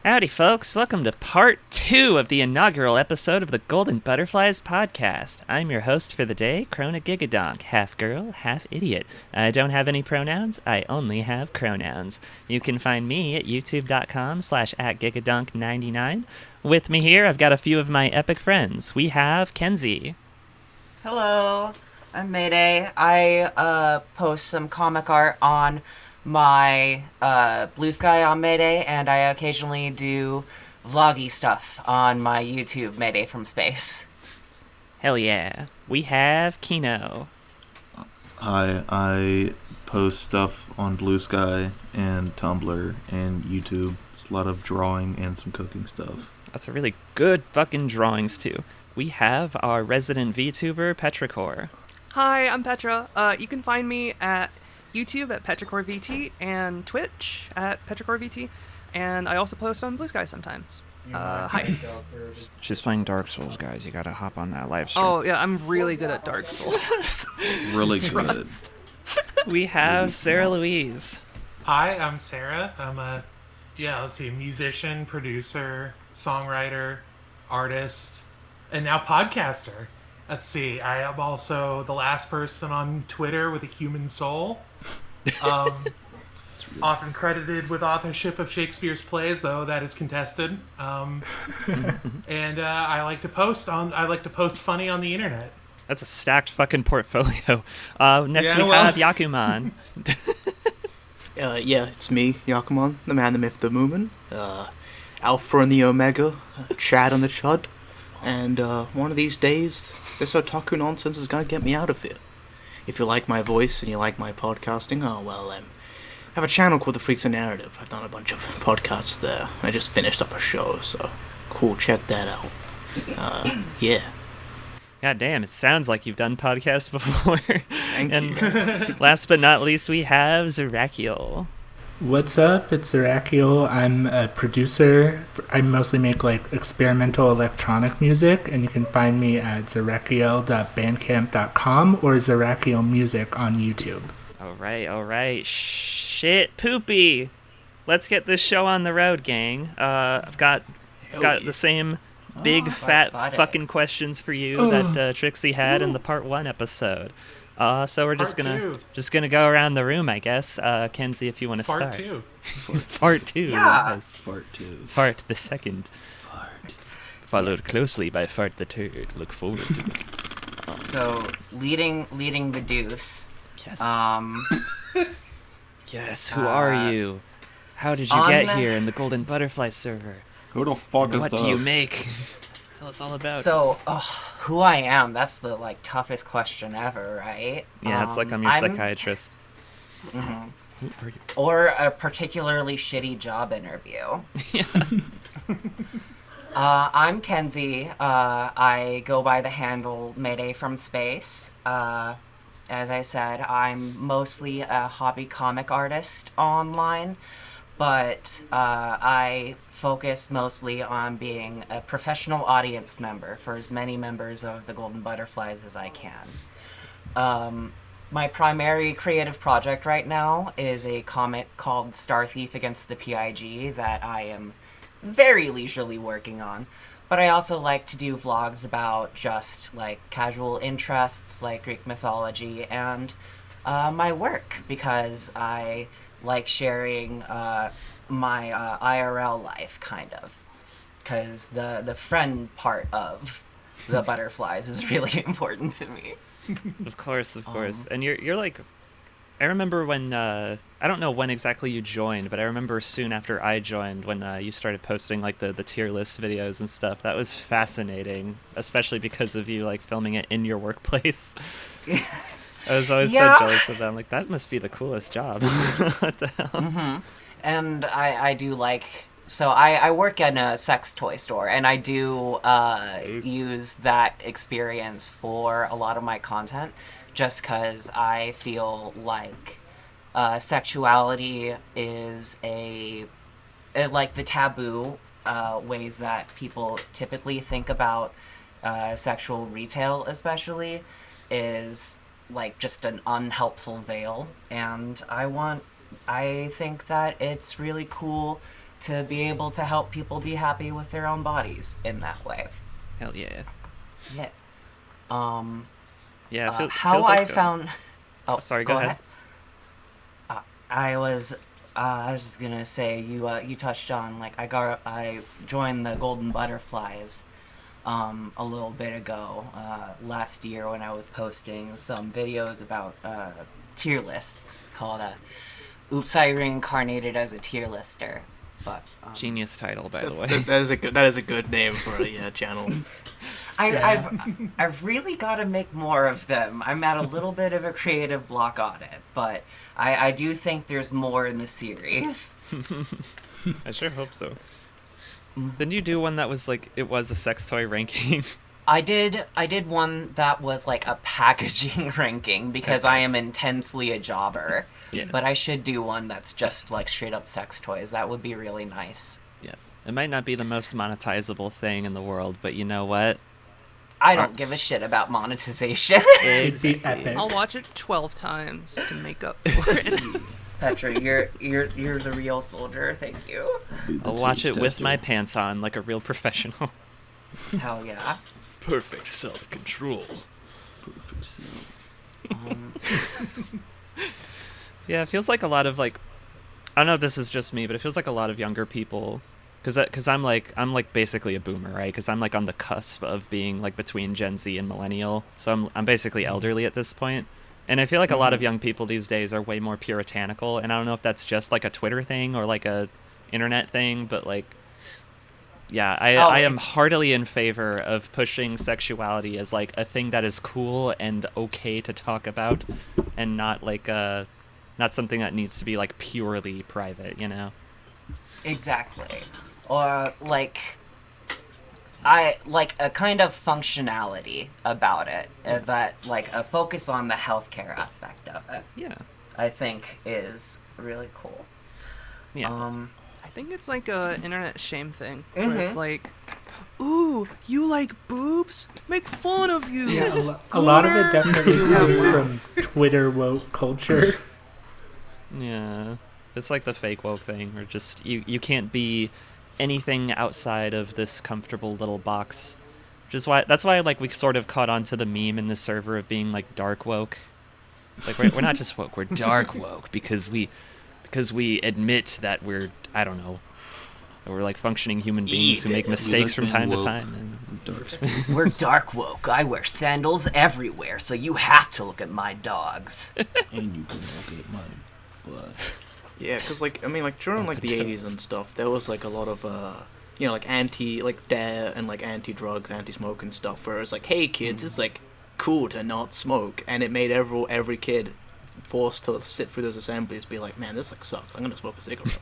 Howdy, folks. Welcome to part 2 of the inaugural episode of the Golden Butterflies podcast. I'm your host for the day, Krona Gigadonk, half girl, half idiot. I don't have any pronouns, I only have cronouns. You can find me at youtube.com/@gigadonk99. With me here, I've got a few of my epic friends. We have Kenzie. Hello, I'm Mayday. I post some comic art on my Blue Sky on Mayday, and I occasionally do vloggy stuff on my YouTube, Mayday from Space. Hell yeah. We have Kino. I post stuff on Blue Sky and Tumblr and YouTube. It's a lot of drawing and some cooking stuff. That's a really good fucking drawings, too. We have our resident VTuber, Petrichor. Hi, I'm Petra. You can find me at YouTube at PetrichorVT and Twitch at PetrichorVT, and I also post on Blue Sky sometimes. Hi. She's playing Dark Souls, guys. You gotta hop on that live stream. Oh, yeah, I'm really good at Dark Souls. Really good. We have Sarah Louise. Hi, I'm Sarah. I'm a, musician, producer, songwriter, artist, and now podcaster. Let's see, I am also the last person on Twitter with a human soul. Often credited with authorship of Shakespeare's plays, though that is contested. And I like to post funny on the internet. That's a stacked fucking portfolio. Next we have Yakuman. It's me, Yakuman, the man, the myth, the moomin. Alpha and the Omega, Chad and the Chud. And one of these days, this otaku nonsense is gonna get me out of here. If you like my voice and you like my podcasting, I have a channel called The Freaks and Narrative. I've done a bunch of podcasts there. I just finished up a show, so cool, check that out. Yeah. God damn, it sounds like you've done podcasts before. Thank you. Last but not least, we have Zerakiel. What's up? It's Zerakiel. I'm a producer. I mostly make experimental electronic music, and you can find me at zerakiel.bandcamp.com or Zerakiel Music on YouTube. All right. Shit, poopy. Let's get this show on the road, gang. I've got the same big fat fucking questions for you that Trixie had in the part 1 episode. So we're just gonna go around the room, I guess. Kenzie, if you want to start. Part 2. Yeah. Yes. Fart 2. Fart the second. Followed closely by Fart the third. Look forward to it. So, leading the deuce. Yes. Yes. Who are you? How did you get here in the Golden Butterfly server? Who the fuck is What do you make? Tell us all about it. So, who I am, that's the, toughest question ever, right? Yeah, it's like I'm your psychiatrist. Mm-hmm. Who are you? Or a particularly shitty job interview. Yeah. I'm Kenzie. I go by the handle Mayday from Space. As I said, I'm mostly a hobby comic artist online, but I focus mostly on being a professional audience member for as many members of the Golden Butterflies as I can. My primary creative project right now is a comic called Star Thief Against the PIG that I am very leisurely working on. But I also like to do vlogs about just, casual interests like Greek mythology and my work, because I like sharing my IRL life, kind of. Because the friend part of the butterflies is really important to me. Of course. And you're like, I remember when, I don't know when exactly you joined, but I remember soon after I joined when you started posting the tier list videos and stuff. That was fascinating, especially because of you filming it in your workplace. I was always so jealous of them. That must be the coolest job. What the hell? Mm-hmm. And I do so I work in a sex toy store, and I do use that experience for a lot of my content, just because I feel like sexuality is the taboo ways that people typically think about sexual retail, especially, is just an unhelpful veil, and I think that it's really cool to be able to help people be happy with their own bodies in that way. Hell yeah. Yeah. Yeah. How feels I like, found. Oh, sorry, go ahead. I was just gonna say you touched on like I joined the Golden Butterflies a little bit ago last year when I was posting some videos about tier lists called "Oops, I Reincarnated as a Tier Lister." But Genius title, by the way. That is a good name for a channel. I've really got to make more of them. I'm at a little bit of a creative block on it, but I do think there's more in the series. I sure hope so. Didn't you do one that was like it was a sex toy ranking? I did one that was like a packaging ranking because I am intensely a jobber. Yes. But I should do one that's just like straight up sex toys. That would be really nice. Yes. It might not be the most monetizable thing in the world, but you know what? I don't give a shit about monetization. It'd be epic. I'll watch it 12 times to make up for it. Petra, you're the real soldier. Thank you. I'll watch it with my pants on like a real professional. Hell yeah. Perfect self-control. Perfect self. Yeah, it feels like a lot of like, I don't know if this is just me, but it feels like a lot of younger people, because I'm like basically a boomer, right? Because I'm like on the cusp of being like between Gen Z and millennial, so I'm basically elderly at this point, and I feel like a lot of young people these days are way more puritanical, and I don't know if that's just like a Twitter thing or like a internet thing, but like, yeah, I am heartily in favor of pushing sexuality as like a thing that is cool and okay to talk about, and not like not something that needs to be like purely private, you know? Exactly. Or like I like a kind of functionality about it, that like a focus on the healthcare aspect of it. Yeah. I think is really cool. Yeah. I think it's like a internet shame thing, where it's like, ooh, you like boobs? Make fun of you. Yeah, a lot of it definitely comes from Twitter woke culture. Yeah. It's like the fake woke thing, where just you can't be anything outside of this comfortable little box. That's why like we sort of caught on to the meme in the server of being like dark woke. Like we're not just woke, we're dark woke because we admit that we're, I don't know, we're like functioning human beings who make mistakes from time to time. We're dark woke. I wear sandals everywhere, so you have to look at my dogs. And you can look at my butt. Yeah, because like I mean, like during like the '80s and stuff, there was like a lot of like DARE and like anti-drugs, anti-smoke and stuff. Where it's like, hey kids, it's like cool to not smoke, and it made every kid forced to sit through those assemblies, be like, man, this like sucks. I'm gonna smoke a cigarette.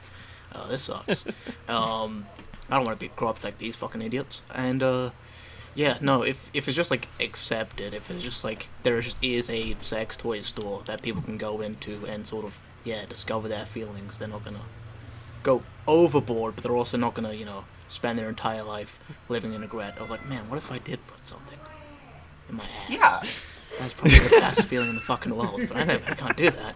This sucks. I don't want to be corrupt like these fucking idiots. And yeah, no, if it's just like accepted, if it's just like there just is a sex toy store that people can go into and sort of discover their feelings, they're not gonna go overboard, but they're also not gonna spend their entire life living in regret of like, man, what if I did put something in my ass? Yeah. That's probably the best feeling in the fucking world, but I can't do that.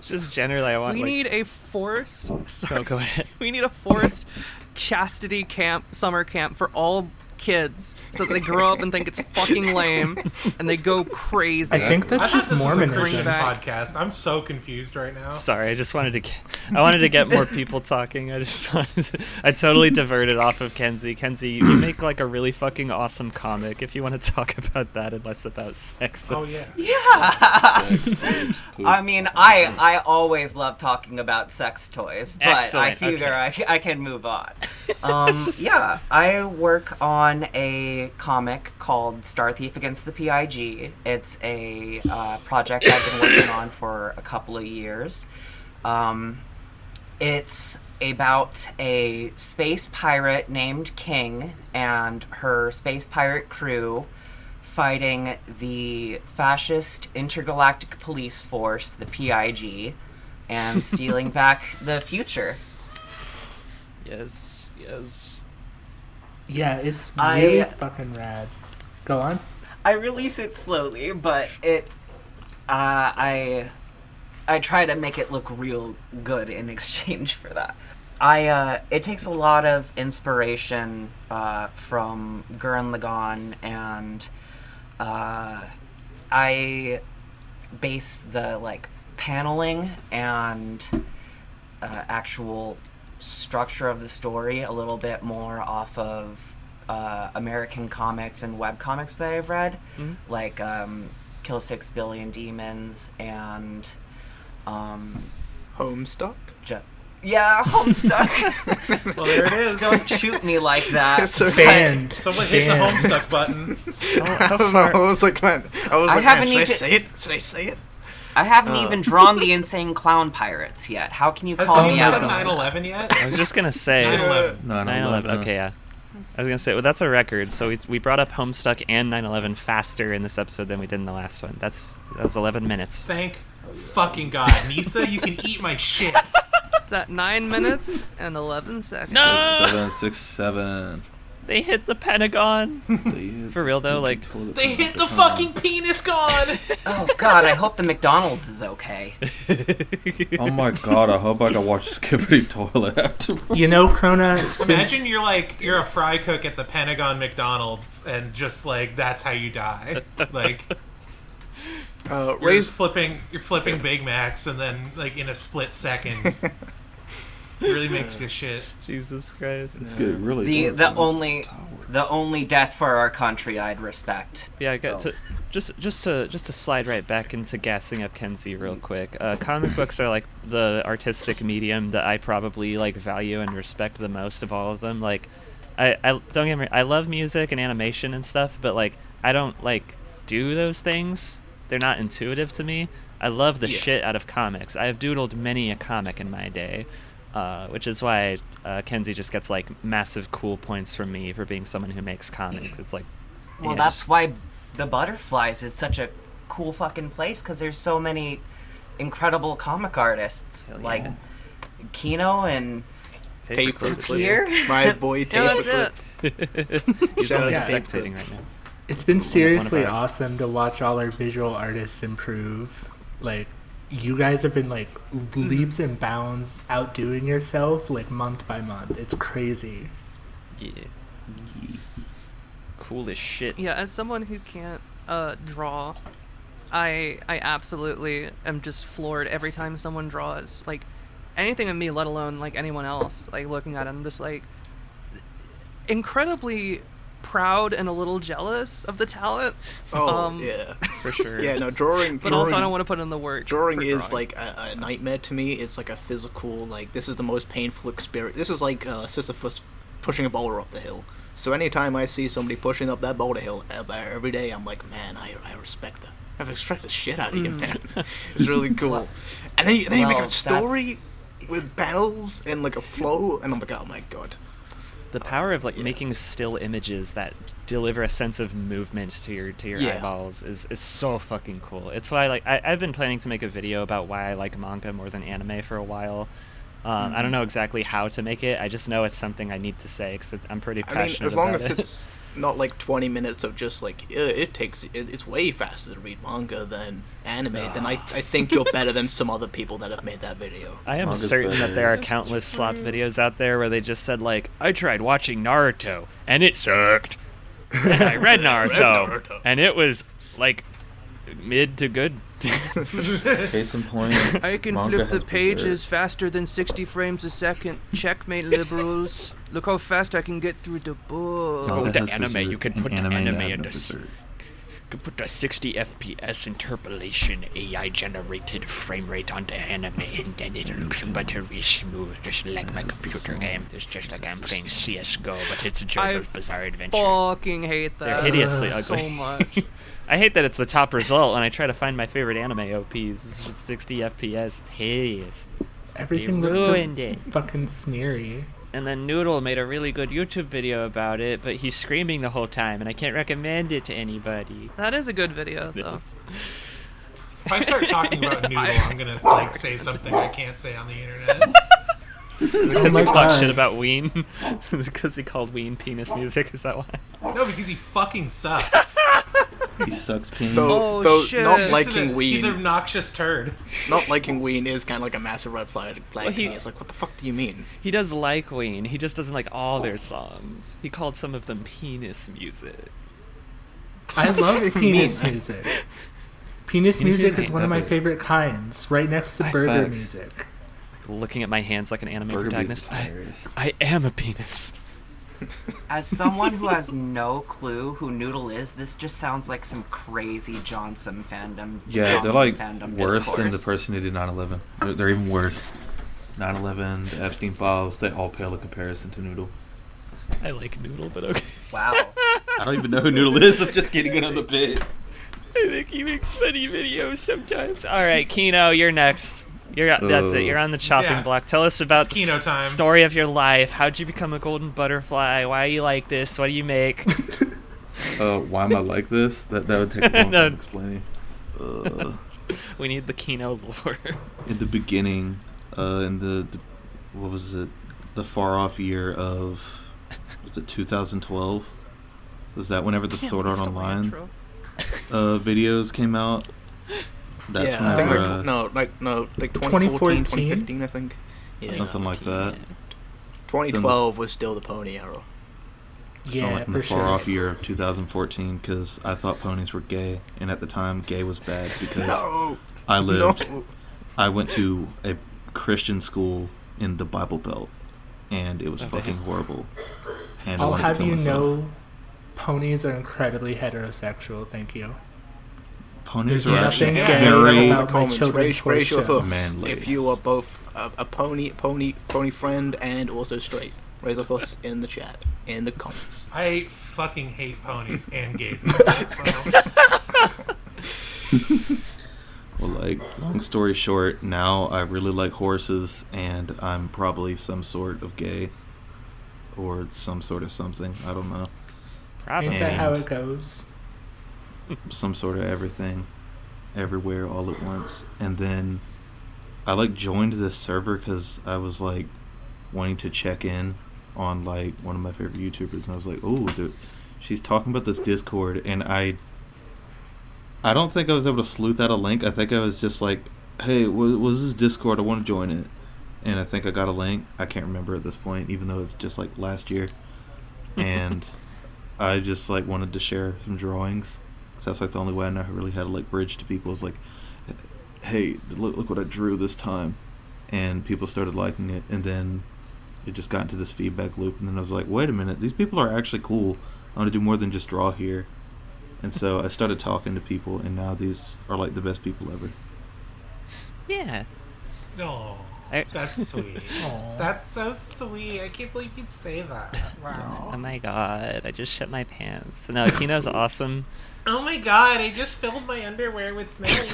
Just generally, I want. We like... need a forced. Sorry. Oh, go ahead. We need a forced chastity camp, summer camp for all kids, so that they grow up and think it's fucking lame, and they go crazy. I think that's I just thought this was a Christian Mormonism. podcast. I'm so confused right now. Sorry, I just wanted to get more people talking. I totally diverted off of Kenzie. Kenzie, you make like a really fucking awesome comic. If you want to talk about that and less about sex. Oh yeah. Yeah. I mean, I always love talking about sex toys, but Excellent, I figure okay. I can move on. Yeah, I work on a comic called Star Thief Against the PIG. It's a project I've been working on for a couple of years. It's about a space pirate named King and her space pirate crew fighting the fascist intergalactic police force, the PIG, and stealing back the future. Yes. Yeah, it's really fucking rad. Go on. I release it slowly, but I try to make it look real good in exchange for that. It takes a lot of inspiration from Gurren Lagann, and I base the like paneling and actual structure of the story a little bit more off of American comics and web comics that I've read, like Kill 6 Billion Demons and Homestuck? yeah, Homestuck. Well, there it is. Don't shoot me like that. It's okay. Banned. Someone hit the Banned. Homestuck button. I don't know. I was like, man, haven't should I even- say it? Should I say it? I haven't even drawn the Insane Clown Pirates yet. How can you Has call anyone me said out on that? 9/11 yet? I was just gonna say 9/11. 9/11. Okay, yeah. I was gonna say, well, that's a record. So we brought up Homestuck and 9/11 faster in this episode than we did in the last one. That was 11 minutes. Thank fucking God. Nisa, you can eat my shit. It's at 9 minutes and 11 seconds. No! 6, 7, 6, 7. They hit the Pentagon. For real, though, like, They hit the fucking penis gun. Oh God, I hope the McDonald's is okay. Oh my god, I hope I can watch Skippity Toilet afterwards. You know, Krona, since Imagine you're a fry cook at the Pentagon McDonald's, and just like that's how you die. Like you're flipping Big Macs, and then like in a split second, really makes you shit. Jesus Christ. It's good, really. The only death for our country I'd respect. Yeah, I got to just to slide right back into gassing up Kenzie real quick. Comic books are like the artistic medium that I probably like value and respect the most of all of them. Like, I don't get me. I love music and animation and stuff, but like I don't like do those things. They're not intuitive to me. I love the shit out of comics. I have doodled many a comic in my day. Which is why Kenzie just gets like massive cool points from me for being someone who makes comics. It's like, Well, yeah, that's just- why the Butterflies is such a cool fucking place, because there's so many incredible comic artists Hell like yeah. Kino and Paperclip. Here? My boy Yeah, that's Paperclip. it. He's Shout only out to spectating Paperclip. right now. it's been seriously our- awesome to watch all our visual artists improve. Like, you guys have been like leaps and bounds outdoing yourself like month by month. It's crazy. Yeah. Cool as shit. Yeah, as someone who can't draw, I absolutely am just floored every time someone draws like anything of me, let alone like anyone else. Like looking at it, I'm just like incredibly proud and a little jealous of the talent. Oh, yeah. For sure. Yeah, no, drawing. But also, I don't want to put in the work. Drawing for is drawing. like a nightmare to me. It's like a physical, like, this is the most painful experience. This is like Sisyphus pushing a boulder up the hill. So anytime I see somebody pushing up that boulder hill every day, I'm like, man, I respect that. I respect the shit out of you, man. It's really cool. Well- and then you make well, a story with panels and like a flow, and I'm like, oh my god. The power of like making still images that deliver a sense of movement to your Yeah. eyeballs is so fucking cool. It's why like I've been planning to make a video about why I like manga more than anime for a while. I don't know exactly how to make it. I just know it's something I need to say because I'm pretty I mean, passionate as long about as it. it's not like 20 minutes of just like it's way faster to read manga than anime, then I think you're better than some other people that have made that video. I am Manga's certain that better. there are countless slop videos out there where they just said like, I tried watching Naruto and it sucked. And I read Naruto and it was like mid to good. Case in point, I can manga flip the has pages preserved. faster than 60 frames a second. Checkmate, liberals. Look how fast I can get through the book. Oh, Manga the has anime, preserved, you could and put the anime anime has in been the preserved. could put the 60 FPS interpolation AI generated frame rate onto anime and then it looks buttery smooth, just like my computer game. It's just like I'm playing CSGO, but it's JoJo's Bizarre Adventure. Fucking hate that. They're hideously so ugly. much. I hate that it's the top result when I try to find my favorite anime OPs. It's just 60 FPS. It's hideous. Everything They looks so ruined it. fucking smeary. And then Noodle made a really good YouTube video about it, but he's screaming the whole time, and I can't recommend it to anybody. That is a good video, though. Yes. If I start talking about Noodle, I'm gonna like say something I can't say on the internet. Because my he talked God. shit about Ween. Because he called Ween penis music, is that why? No, because he fucking sucks. He sucks peen. Oh, Though shit. not He's liking He's an Ween, obnoxious turd. not liking Ween is kind of like a massive red flag. Well, he- It's like, what the fuck do you mean? He does like Ween. He just doesn't like all their songs. He called some of them penis music. I love Mean. penis music. Penis music is music. one of my favorite kinds, right next to burger Facts. music. Looking at my hands like an anime Burger protagonist. music's hilarious. I am a penis. As someone who has no clue who Noodle is, this just sounds like some crazy Johnson fandom. Yeah, they're Johnson like fandom worse than the discourse. person who did 9/11. They're even worse. 9/11, the Epstein files, they all pale in comparison to Noodle. I like Noodle, but okay. Wow. I don't even know who Noodle is. I'm just getting it on the bit. I think he makes funny videos sometimes. All right, Kino, you're next. That's it. You're on the chopping Yeah. block. Tell us about It's the Kino time. story of your life. How'd you become a golden butterfly? Why are you like this? What do you make? Why am I like this? That would take a long No. time explaining. We need the Kino lore. In the beginning, in the what was it? The far off year of, was it 2012? Was that whenever the Sword Art Online videos came out? That's yeah, I think whenever like 2014, 2014? 2015, I think. Yeah. something like that. 2012 was still the pony era. So Yeah, like in for the far sure. off year of 2014, because I thought ponies were gay, and at the time, gay was bad because No. I lived. No. I went to a Christian school in the Bible Belt, and it was Okay. fucking horrible. And I I'll wanted to have kill you myself. know, ponies are incredibly heterosexual. Thank you. Ponies There's are nothing actually gay very. about my Comments, children's raise your horse hoofs Manly. if you are both a pony friend and also straight. Raise a hoofs in the chat, in the comments. I fucking hate ponies and gay people. So. Well, like, long story short, now I really like horses, and I'm probably some sort of gay, or some sort of something. I don't know. Probably. Ain't that how And- it goes? Some sort of everything, everywhere, all at once. And then I like joined this server because I was like wanting to check in on like one of my favorite YouTubers, and I was like, oh, dude, she's talking about this Discord, and I don't think I was able to sleuth out a link. I think I was just like, hey, was this Discord? I want to join it. And I think I got a link. I can't remember at this point, even though it's just like last year. And I just like wanted to share some drawings. So that's like the only way I know I really had to like bridge to people is like, hey, look what I drew this time. And people started liking it, and then it just got into this feedback loop, and then I was like, wait a minute, these people are actually cool. I want to do more than just draw here. And so I started talking to people, and now these are like the best people ever. Yeah. Oh, I- that's sweet. Aw. That's so sweet. I can't believe you'd say that. Wow. Oh my god, I just shit my pants. No, Kino's awesome. Oh my god, I just filled my underwear with smelly.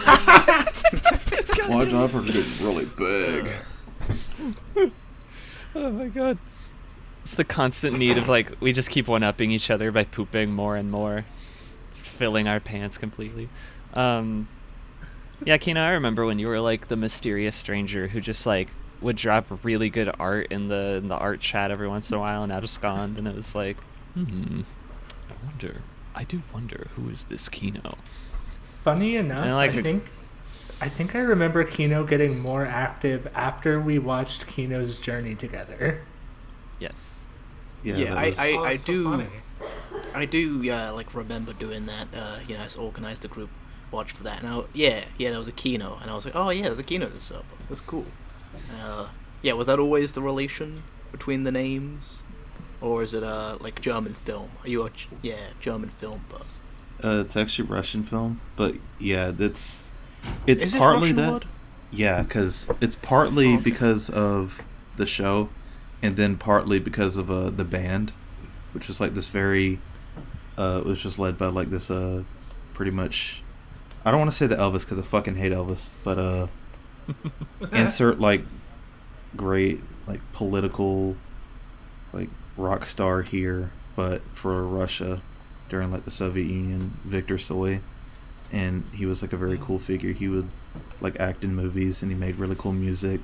My diaper gets really big. Oh my god. It's the constant need of like, we just keep one-upping each other by pooping more and more. Just filling our pants completely. Yeah, Kino, I remember when you were like the mysterious stranger who just like would drop really good art in the art chat every once in a while and abscond, and it was like, I do wonder who is this Kino? Funny enough, And, like, I think I remember Kino getting more active after we watched Kino's journey together. Yes. Yeah, Yeah, that was- Oh, I that's so do. funny. I do, like remember doing that. You know, I organized a group watch for that. Now, yeah, there was a Kino, and I was like, oh yeah, there's a Kino this up. That's cool. Yeah, was that always the relation between the names, or is it like German film? Are you a German film buzz? It's actually Russian film, but yeah, it's Is it partly Russian that. blood? Yeah, because it's partly Oh, okay. because of the show, and then partly because of the band, which was like this very, it was just led by like this pretty much, I don't want to say the Elvis because I fucking hate Elvis, but insert like great like political like rock star here, but for Russia during like the Soviet Union, Victor Tsoi. And he was like a very cool figure. He would like act in movies, and he made really cool music.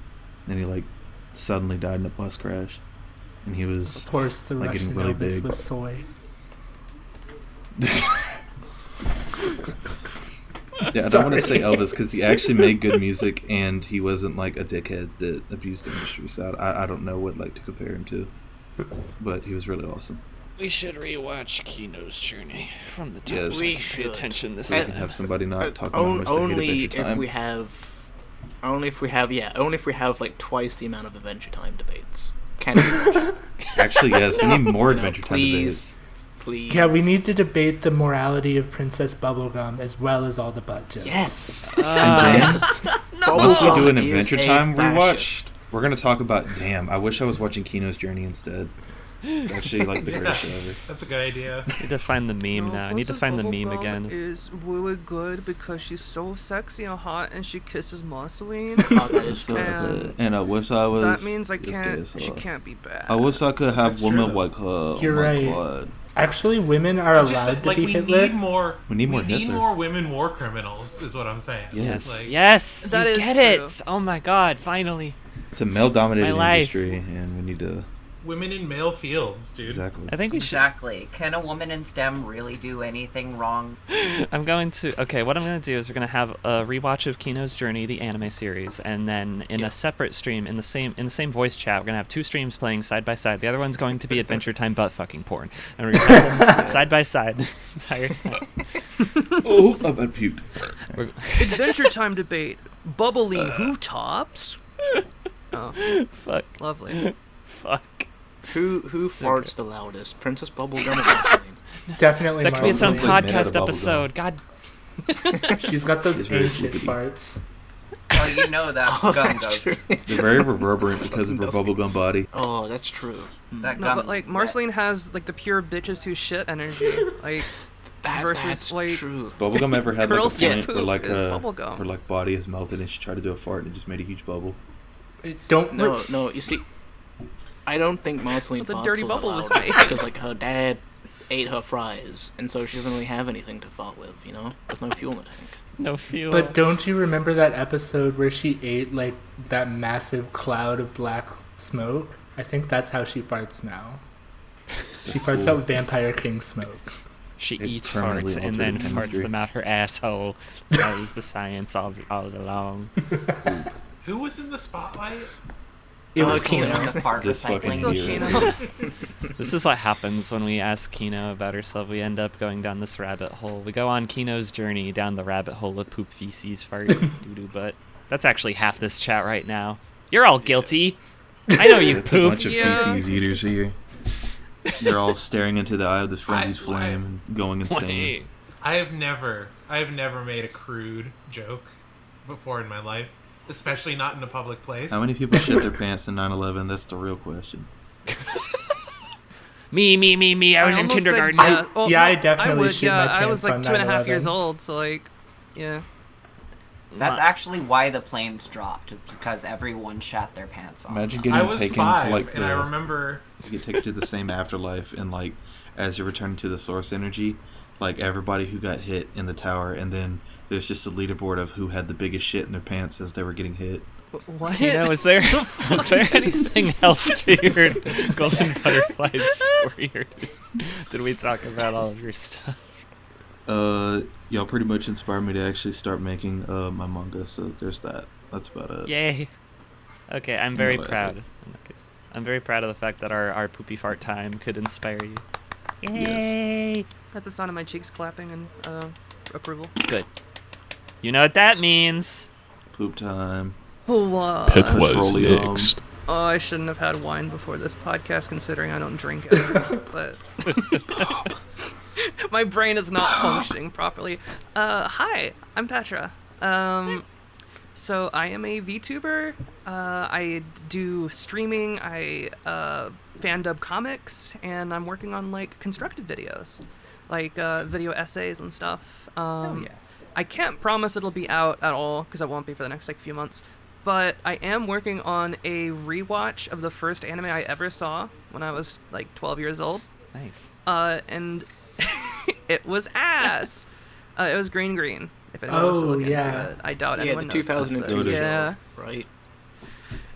And he like suddenly died in a bus crash, and he Of was course, the like Russian getting really Elvis big. was soy. Yeah, I don't want to say Elvis because he actually made good music and he wasn't like a dickhead that abused the industry. So I don't know what like to compare him to, but he was really awesome. We should rewatch Kino's Journey from the top. Yes. We Pay should. attention this So we time. can have somebody not talk about how much they hate Only Adventure if Time. we have, only if we have like twice the amount of Adventure Time debates. Can we? Actually, yes, we need more No, Adventure Time please. debates. Please. Yeah, we need to debate the morality of Princess Bubblegum as well as all the butt jokes. Yes. And then once we do an Bubblegum is Adventure a Time rewatch, fascist. we're gonna talk about. Damn, I wish I was watching Kino's Journey instead. It's actually like the greatest show ever. That's a good idea. I need to find the meme now. I need to find the meme Bubblegum again. Is really good because she's so sexy and hot, and she kisses Marceline. Oh, that is So good. And and I wish I was. that means I as gay can't. as her. She can't be bad. I wish I could have That's women true. like her. You're oh my right. God. Actually, women are allowed Just to like be we Hitler. need more. We need more Hitler. more women war criminals. Is what I'm saying. Yes. Like, Yes, That you is get true. it. Oh my god, finally. It's a male-dominated My life. industry, and we need to women in male fields, dude. exactly. I think we should. Exactly. Can a woman in STEM really do anything wrong? I'm going to. Okay, what I'm going to do is we're going to have a rewatch of Kino's Journey, the anime series, and then in a separate stream in the same voice chat, we're going to have two streams playing side by side. The other one's going to be Adventure Time butt fucking porn, and we're going to have them side by side the entire time. Oh, I about puked. We're- Adventure Time debate. Bubbly who tops? Oh, Fuck. lovely. Fuck. Who farts the loudest? Princess Bubblegum or Marceline? Definitely That could be its own Marceline. Made out of podcast bubblegum. episode. God. She's got those She's very ancient flippity. farts. Well, you know that Oh, gum that's goes. true. They're very reverberant because of her bubblegum body. Oh, that's true. That No, gum but is like wet. Marceline has like the pure bitches who shit energy. Like versus, That's like, true. Bubblegum ever had like a Girls point poop where like is her bubblegum. body has melted and she tried to do a fart and it just made a huge bubble? Don't No, you see, I don't think Marceline So the farts dirty was bubble was allowed made. because like her dad ate her fries, and so she doesn't really have anything to fart with. You know, there's no fuel in the tank. No fuel. But don't you remember that episode where she ate like that massive cloud of black smoke? I think that's how she farts now. She farts cool. out Vampire King smoke. She It eats permanently farts and then altered farts chemistry. them out her asshole. That was the science all along. Who was in the spotlight? It Oh, was Kino. Kino. The fart This fucking recycling. So idiot. Sheena. This is what happens when we ask Kino about herself. We end up going down this rabbit hole. We go on Kino's journey down the rabbit hole of poop, feces, fart, doo-doo butt. That's actually half this chat right now. You're all guilty. I know you It's a bunch poop. of Yeah. feces eaters here. They're all staring into the eye of this frenzied I- flame and going insane. Wait. I have never made a crude joke before in my life, especially not in a public place. How many people shit their pants in 9/11? That's the real question. Me. I was in almost said kindergarten. yeah. Well, Yeah, I no, definitely would, shit yeah, my I was pants like on 2.5 years 9/11. old, so like, yeah. That's actually why the planes dropped, because everyone shat their pants off. Imagine I getting was taken 5, to like and I the remember to get taken to the same afterlife, and like as you're returning to the source energy, like everybody who got hit in the tower, and then there's just a leaderboard of who had the biggest shit in their pants as they were getting hit. What? Kino, is there anything else to your golden butterfly story, or did we talk about all of your stuff? Y'all pretty much inspired me to actually start making my manga, so there's that. That's about it. Yay. Okay, I'm very No, I- proud. In that case. I'm very proud of the fact that our poopy fart time could inspire you. Yay! That's the sound of my cheeks clapping and approval. Good. You know what that means. Poop time. What? Petroleum. Oh, I shouldn't have had wine before this podcast, considering I don't drink it. But my brain is not functioning properly. Hi, I'm Petra. So I am a VTuber. I do streaming. I fan dub comics, and I'm working on like constructed videos, like video essays and stuff. I can't promise it'll be out at all because it won't be for the next like few months. But I am working on a rewatch of the first anime I ever saw when I was like 12 years old. Nice. And it was ass. It was Green. If anyone wants to Oh, look into yeah. it, I doubt Yeah, anyone the knows. that, 2002 but show, yeah, right?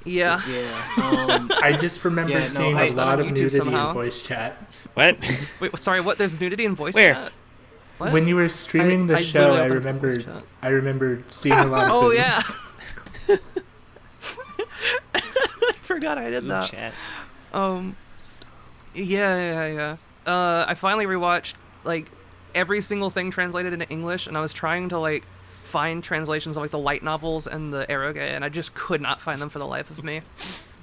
yeah. Yeah. I just remember Yeah, no, seeing I- a lot on of YouTube nudity somehow. in voice chat. What? Wait, sorry. What? There's nudity in voice Where? chat? What? When you were streaming the I show, literally opened the voice chat. I remember seeing a lot of Oh, boobs. yeah. I forgot I did Ooh, that. chat. Yeah. I finally rewatched like every single thing translated into English, and I was trying to like find translations of like the light novels and the eroge, and I just could not find them for the life of me.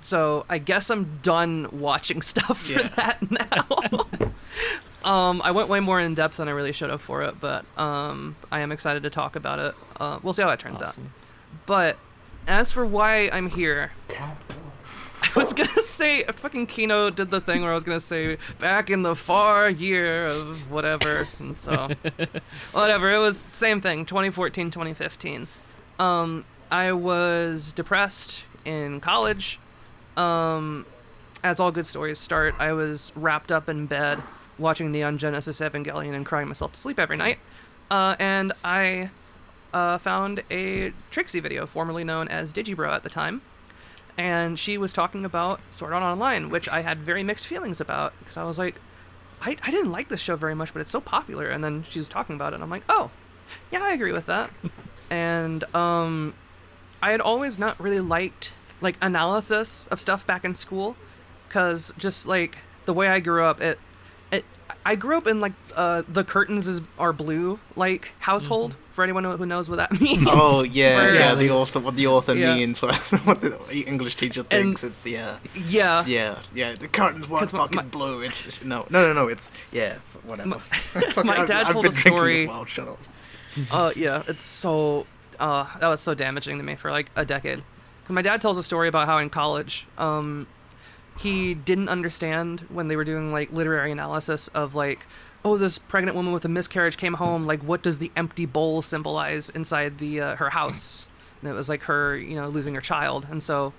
So I guess I'm done watching stuff for that now. I went way more in depth than I really should have for it, but I am excited to talk about it. We'll see how that turns out. But as for why I'm here, I was gonna say, fucking Kino did the thing where I was gonna say, back in the far year of whatever, and so, whatever, it was same thing, 2014, 2015. I was depressed in college. As all good stories start, I was wrapped up in bed, watching Neon Genesis Evangelion and crying myself to sleep every night, and I found a Trixie video, formerly known as Digibro at the time. And she was talking about Sword Art Online, which I had very mixed feelings about, because I was like, I didn't like this show very much, but it's so popular. And then she was talking about it, and I'm like, oh, yeah, I agree with that. And I had always not really liked like analysis of stuff back in school, because just like the way I grew up, I grew up in like the curtains are blue like household. For anyone who knows what that means. Oh yeah, Where- yeah. The author, what the author Yeah. means, what the English teacher thinks. It's Yeah. The curtains weren't 'Cause fucking my- blue. It's no. It's whatever. My dad I've told been a drinking story- as well. Shut up. Yeah, it's so that was so damaging to me for like a decade. My dad tells a story about how in college, he didn't understand when they were doing like literary analysis of like, oh, this pregnant woman with a miscarriage came home. Like, what does the empty bowl symbolize inside the her house? And it was like her, losing her child. And so,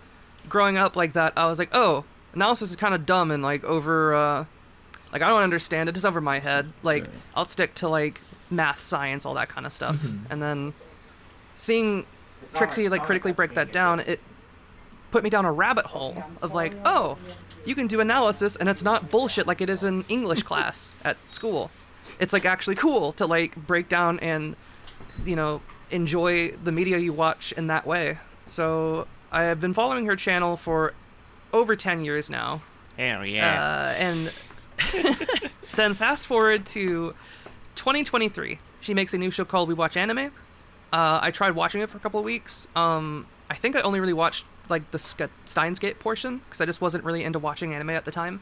growing up like that, I was like, oh, analysis is kind of dumb and like over, like I don't understand it. It's over my head. Like, I'll stick to like math, science, all that kind of stuff. And then seeing Trixie like critically break that down, it put me down a rabbit hole of like, oh, you can do analysis and it's not bullshit like it is in English class at school. It's like actually cool to like break down and enjoy the media you watch in that way. So I have been following her channel for over 10 years now. Hell yeah. And then fast forward to 2023. She makes a new show called We Watch Anime. I tried watching it for a couple of weeks. I think I only really watched like the Steins Gate portion, because I just wasn't really into watching anime at the time.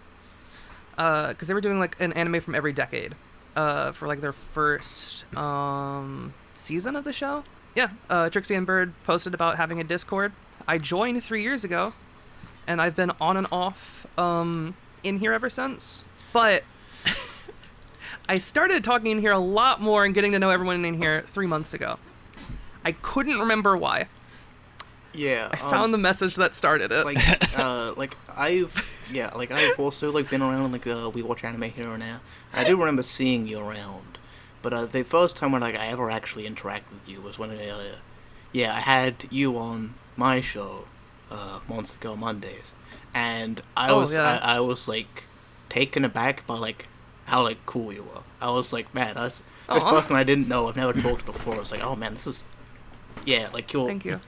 Because they were doing like an anime from every decade for like their first season of the show. Yeah, Trixie and Bird posted about having a Discord. I joined 3 years ago, and I've been on and off in here ever since. But I started talking in here a lot more and getting to know everyone in here 3 months ago. I couldn't remember why. Yeah. I found the message that started it. I've also like been around we watch anime here and there. I do remember seeing you around, but the first time when I ever actually interacted with you was when I had you on my show, Monster Girl Mondays, and I was like taken aback by like how like cool you were. I was like, man, this person I didn't know, I've never talked to before. I was like, oh man, this is like you're Thank you.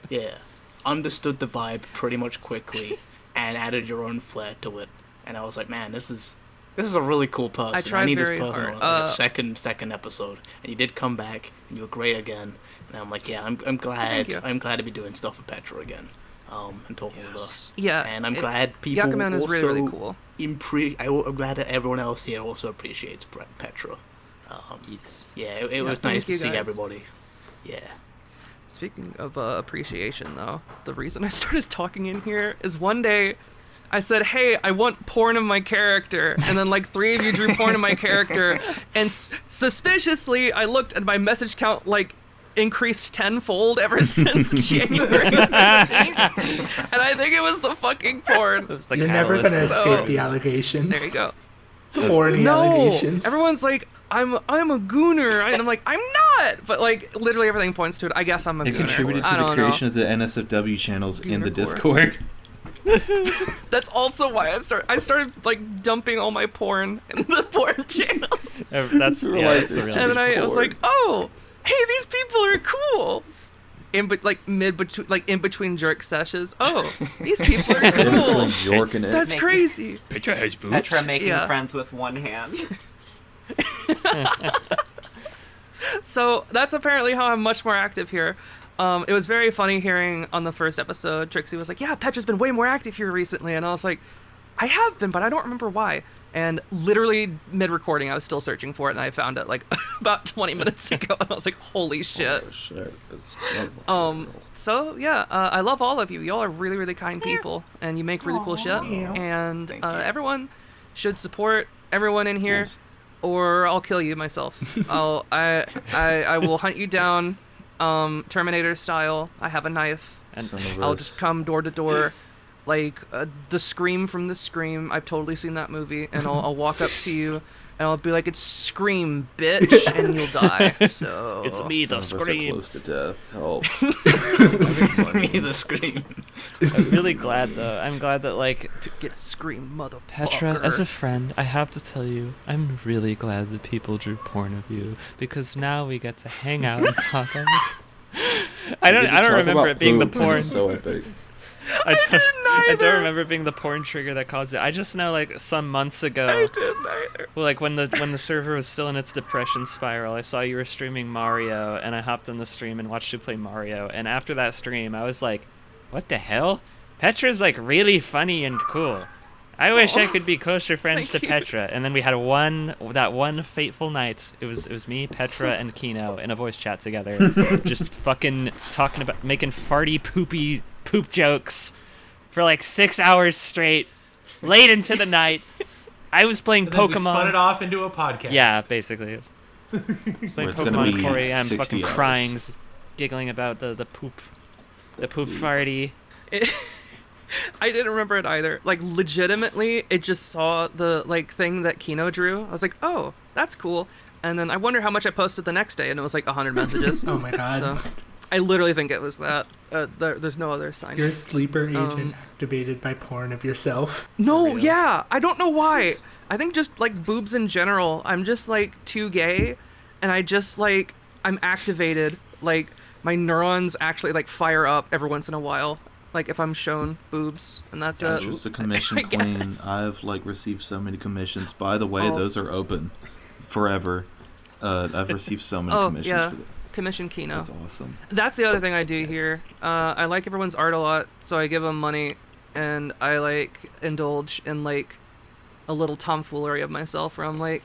Understood the vibe pretty much quickly and added your own flair to it, and I was like, man, this is a really cool person. I tried need very this person hard. on like, a second episode, and you did come back and you were great again, and I'm like, yeah, I'm glad. Thank you. I'm glad to be doing stuff with Petra again, and talking with her. Yeah, And I'm glad people Yakuman is really, really also cool. I'm glad that everyone else here also appreciates Petra. Yes. Yeah, it was thank nice to you see guys. everybody. Yeah. Speaking of appreciation, though, the reason I started talking in here is one day I said, hey, I want porn of my character. And then like 3 of you drew porn of my character. And suspiciously, I looked and my message count like increased tenfold ever since January 15th. And I think it was the fucking porn. It was the You're never catalyst. gonna escape So- the allegations. There you go. Horny allegations. Everyone's like, I'm a gooner, and I'm like, I'm not. But like, literally everything points to it. I guess I'm a It gooner. contributed I to the don't creation of the NSFW channels in the Gooner core. Discord. That's also why I started like dumping all my porn in the porn channel. That's You yeah, realize that's the it's real. And then I was Bored. like, oh, hey, these people are cool. In between jerk sessions. Oh, these people are cool. Jorking it. That's Make- crazy. Petra has boobs. Petra making Yeah. friends with one hand. So that's apparently how I'm much more active here. It was very funny hearing on the first episode, Trixie was like, yeah, Petra's been way more active here recently. And I was like, I have been, but I don't remember why. And literally mid-recording, I was still searching for it, and I found it like about 20 minutes ago. And I was like, holy shit. Oh, shit. That's So yeah, I love all of you. Y'all are really, really kind people, and you make really cool shit. And Thank you. everyone should support everyone in here, or I'll kill you myself. I will hunt you down, Terminator style. I have a knife. And I'll just come door to door, like the Scream from the Scream. I've totally seen that movie, and I'll walk up to you. And I'll be like, it's Scream, bitch, and you'll die. So it's me, the Scream. Close to death. Help. Me, the scream. I'm really glad though. I'm glad that like get Scream, motherfucker. Petra, as a friend, I have to tell you, I'm really glad that people drew porn of you because now we get to hang out and talk on it. I don't remember it being the porn. So epic. I don't remember it being the porn trigger that caused it. I just know like some months ago. I didn't either. Well, like when the server was still in its depression spiral, I saw you were streaming Mario, and I hopped on the stream and watched you play Mario. And after that stream, I was like, "What the hell? Petra's like really funny and cool. I wish I could be closer friends to Thank you. Petra." And then we had that one fateful night. It was me, Petra, and Kino in a voice chat together, just fucking talking about making farty, poopy poop jokes for like 6 hours straight, late into the night. I was playing And then we spun Pokemon. it off into a podcast. Yeah, basically. I was playing Where it's gonna Pokemon be 4 a.m. 60 fucking hours. crying, giggling about the poop farty. I didn't remember it either. Like, legitimately, it just saw the, like, thing that Kino drew. I was like, oh, that's cool. And then I wonder how much I posted the next day, and it was like 100 messages. Oh my god. So, I literally think it was that. There's no other sign. Your sleeper agent activated by porn of yourself. No, yeah. I don't know why. I think just, like, boobs in general. I'm just, like, too gay, and I just, like, I'm activated. Like, my neurons actually, like, fire up every once in a while. Like, if I'm shown boobs, and that's it. Just a commission I queen. guess. I've like received so many commissions. By the way, Oh. those are open forever. I've received so many Oh, commissions yeah. for that. Commission Kino. That's awesome. That's the other thing I do here. I like everyone's art a lot, so I give them money, and I like indulge in like a little tomfoolery of myself, where I'm like,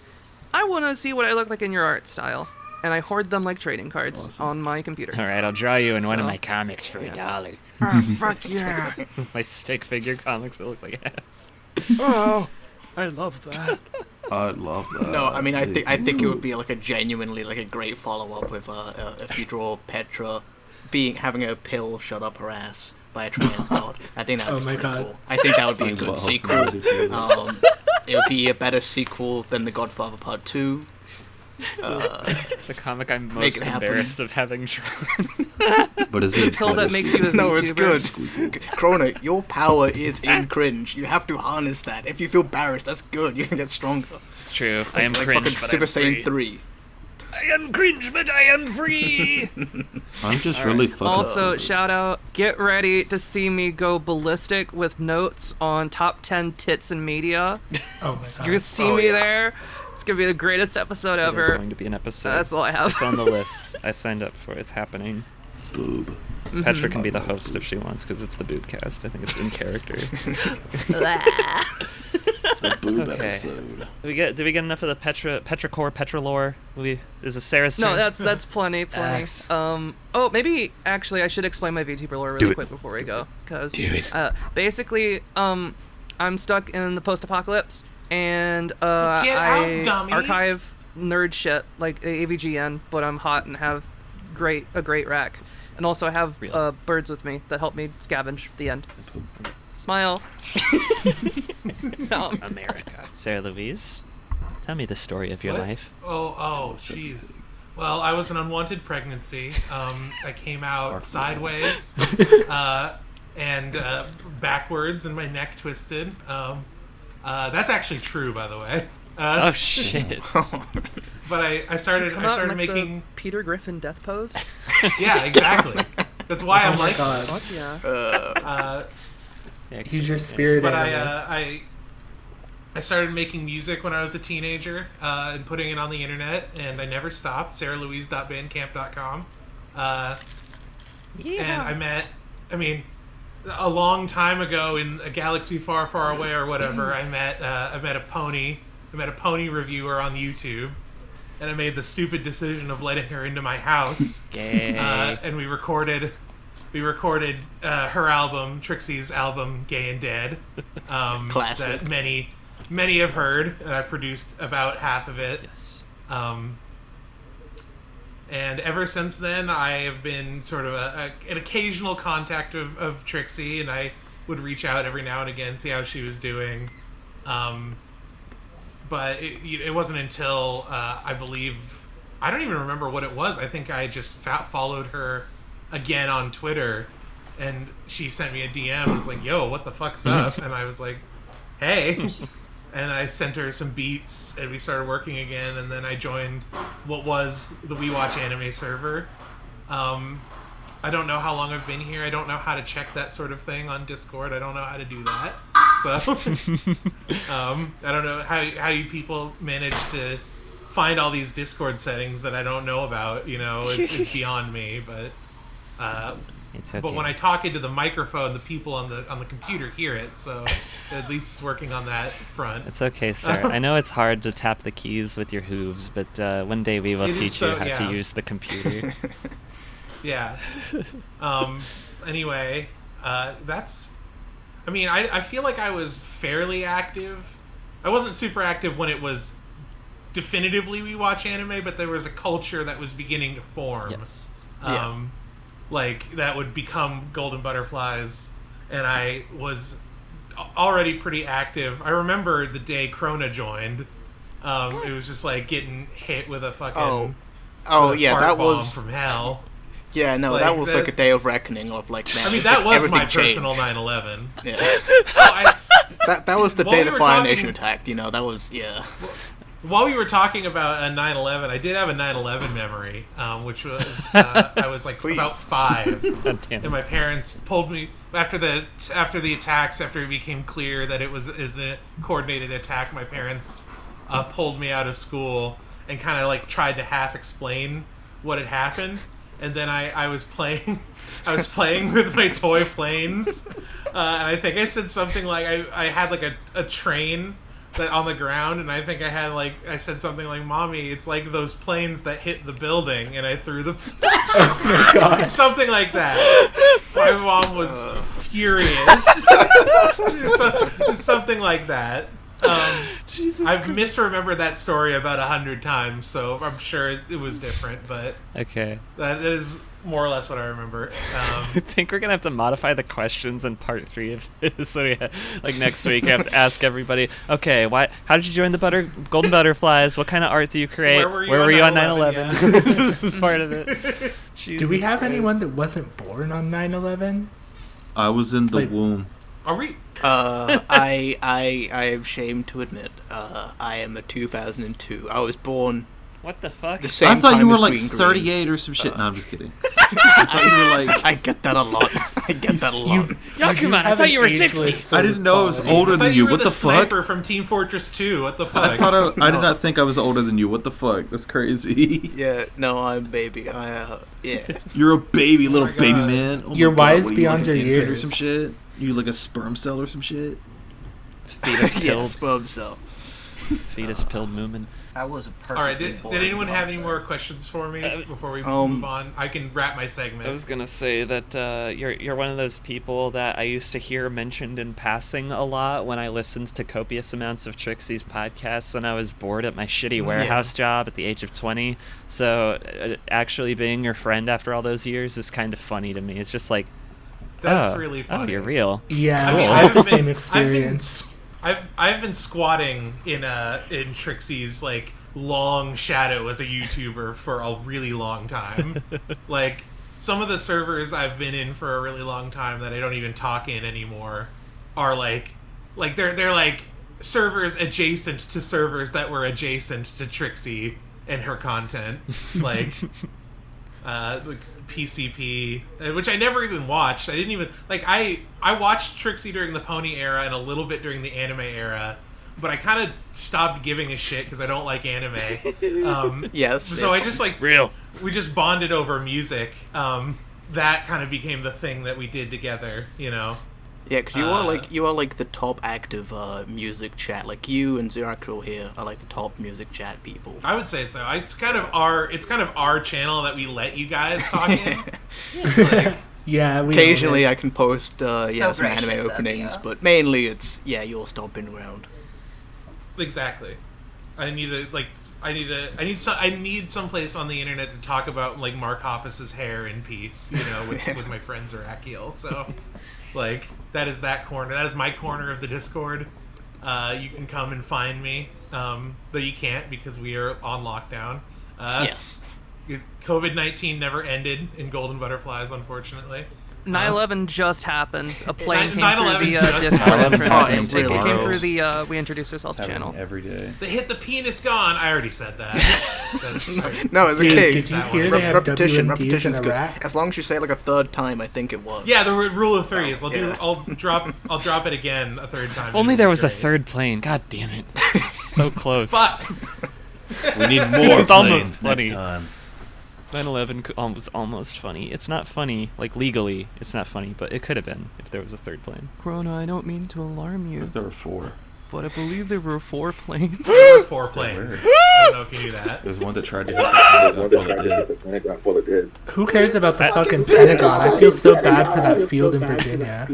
I want to see what I look like in your art style, and I hoard them like trading cards awesome. on my computer. All right, I'll draw you in one of So- my comics for $1. Oh, fuck yeah! My stick figure comics that look like ass. Oh, I love that. I love that. No, I mean, I think it would be like a genuinely like a great follow up with if you draw Petra having a pill shot up her ass by a trans god. I think that would Oh be my pretty God. cool. I think that would be a Think good about how sequel. somebody did it. It would be a better sequel than The Godfather Part 2. The comic I'm Make most it happen. embarrassed of having drawn. But is it a Pill that better makes you a sequel? No, it's good. VTuber. Krona, your power is in cringe. You have to harness that. If you feel embarrassed, that's good. You can get stronger. It's true. I am like cringe, fucking but Super I'm Saiyan free. 3. I am cringe, but I am free. I'm just really fucking. Also, shout out, get ready to see me go ballistic with notes on top 10 tits in media. Oh my You're god. gonna see me there. It's gonna be the greatest episode It is ever. going to be an episode. That's all I have. It's on the list. I signed up for it. It's happening. boob. Petra can be the host if she wants because it's the Boobcast. I think it's in character. The boob Okay. episode. Did we get enough of the Petra core, Petra lore? Is it Sarah's turn? No, that's plenty. Thanks. Oh, maybe actually I should explain my VTuber lore Do really it. quick before we go, because Do it. basically, I'm stuck in the post-apocalypse, and Get I out, dummy. archive nerd shit like AVGN, but I'm hot and have a great rack, and also I have Real. birds with me that help me scavenge. The end. Smile. No, America. Sarah Louise, tell me the story of your What? life. Oh, jeez. Well, I was an unwanted pregnancy. I came out sideways and backwards, and my neck twisted. That's actually true, by the way. Oh shit! But I started Come out in, started like, making. the Peter Griffin death pose. Yeah, exactly. That's why I'm Oh my like God. this. Fuck yeah. Yeah, He's your spirit But animal. I started making music when I was a teenager and putting it on the internet, and I never stopped. SarahLouise.bandcamp.com. And I mean, a long time ago in a galaxy far, far away or whatever, I met a pony reviewer on YouTube, and I made the stupid decision of letting her into my house. Gay. And we recorded her album, Trixie's album, Gay and Dead. Classic. That many have heard. And I produced about half of it. Yes. And ever since then, I have been sort of an occasional contact of Trixie, and I would reach out every now and again, see how she was doing. But it wasn't until, I believe, I don't even remember what it was. I think I just followed her again on Twitter, and she sent me a DM and was like, yo, what the fuck's up? And I was like, hey. And I sent her some beats, and we started working again, and then I joined what was the We Watch Anime server. I don't know how long I've been here. I don't know how to check that sort of thing on Discord. I don't know how to do that. So, I don't know how you people manage to find all these Discord settings that I don't know about. You know, it's beyond me, but... It's okay. But when I talk into the microphone, the people on the computer hear it, so at least it's working on that front. It's okay, sir. I know it's hard to tap the keys with your hooves, but one day we will It is teach so- you how yeah. to use the computer. Yeah. Anyway, that's... I mean, I feel like I was fairly active. I wasn't super active when it was definitively We Watch Anime, but there was a culture that was beginning to form. Yes. Like, that would become Golden Butterflies, and I was already pretty active. I remember the day Krona joined. It was just like getting hit with a fucking... Oh with a yeah, fart that bomb was from hell. yeah. No, like, that was that- like a day of reckoning of like. Man, I mean, that was everything my changed. personal 9/11. Yeah, Oh, that was the While day we the were Fire talking- Nation attacked. You know, that was yeah. While we were talking about a 9/11, I did have a 9/11 memory, which was I was like Please. about 5, God damn and it. my parents pulled me after the attacks. After it became clear that it was a coordinated attack, my parents pulled me out of school and kind of like tried to half explain what had happened. And then I was playing with my toy planes, and I think I said something like I had like a train that on the ground, and I think I said something like, "Mommy, it's like those planes that hit the building," and I threw the Oh my God. something like that. My mom was furious. Something like that. Jesus I've misremembered that story about 100 times, so I'm sure it was different, but Okay. that is more or less what I remember. I think we're gonna have to modify the questions in part 3 of this. So yeah, like next week, you have to ask everybody. Okay, how did you join the Golden Butterflies? What kind of art do you create? Where were you on 9/11? 9/11? Yeah. This is part of it. Do we Jesus have Christ. anyone that wasn't born on 9/11? I was in the Like- womb. Are we? I am ashamed to admit, I am a 2002. I was born What the fuck? the same I thought time you were as like Green Green. 38 or some shit. No, I'm just kidding. I thought you were like. I get that a lot. I get that a lot. Yakuma, I thought you were 60. I didn't know I was quality. older I thought than you you. were What the the fuck? sniper from Team Fortress 2. What the fuck? I did not think I was older than you. What the fuck? That's crazy. Yeah, no, I'm baby. Yeah. You're a baby, little my baby God. man. Oh my You're God, wise what are you, beyond like an your infant years. Or some shit. You like a sperm cell or some shit. Fetus yeah, pilled. sperm cell. Fetus pilled Moomin. That was a perfect. All right. Did anyone have any more questions for me before we move on? I can wrap my segment. I was gonna say that you're one of those people that I used to hear mentioned in passing a lot when I listened to copious amounts of Trixie's podcasts when I was bored at my shitty warehouse job at the age of 20. So actually being your friend after all those years is kind of funny to me. It's just like, That's oh, really oh, funny. you're real. Yeah, I mean, I had the same experience. I've been squatting in Trixie's like long shadow as a YouTuber for a really long time. Like some of the servers I've been in for a really long time that I don't even talk in anymore are like they're like servers adjacent to servers that were adjacent to Trixie and her content, like PCP, which I never even watched. I didn't even I watched Trixie during the Pony era and a little bit during the anime era, but I kind of stopped giving a shit because I don't like anime. Yes. So I just Real. we just bonded over music. That kind of became the thing that we did together, you know. Yeah, because you are like the top active music chat. Like you and Zerakril here are like the top music chat people. I would say so. It's kind of our channel that we let you guys talk in. Yeah, we Occasionally I can post some gracious anime of openings, you. but mainly it's you're stomping around. Exactly. I need some place on the internet to talk about like Mark Hoppus's hair in peace, you know, with my friend Zerakiel. So, like, that is that corner. That is my corner of the Discord. You can come and find me, but you can't because we are on lockdown. Yes. COVID-19 never ended in Golden Butterflies, unfortunately. 9/11 just happened. A plane came 9/11 through the just Discord happened. entrance. Oh, It really? came through the We Introduce Yourself Happening channel. every day. They hit the penis gone. I already said that. No, it's Did, okay. did you that hear one. they have Repetition's WMDs in good. Iraq? As long as you say it like a third time, I think it was. Yeah, the rule of threes. Yeah. I'll drop it again a third time. If only It'll there be was a great. third plane. God damn it. So close. Fuck. We need more was planes almost next funny. time. 9/11 was almost funny. It's not funny, like legally, it's not funny, but it could have been if there was a third plane. Corona, I don't mean to alarm you, If there were 4. but I believe there were 4 planes. There were 4 planes. were. I don't know if you knew that. There was one that tried to hit the planet up while it did. Who cares about the fucking Pentagon? I feel so bad for that field in Virginia.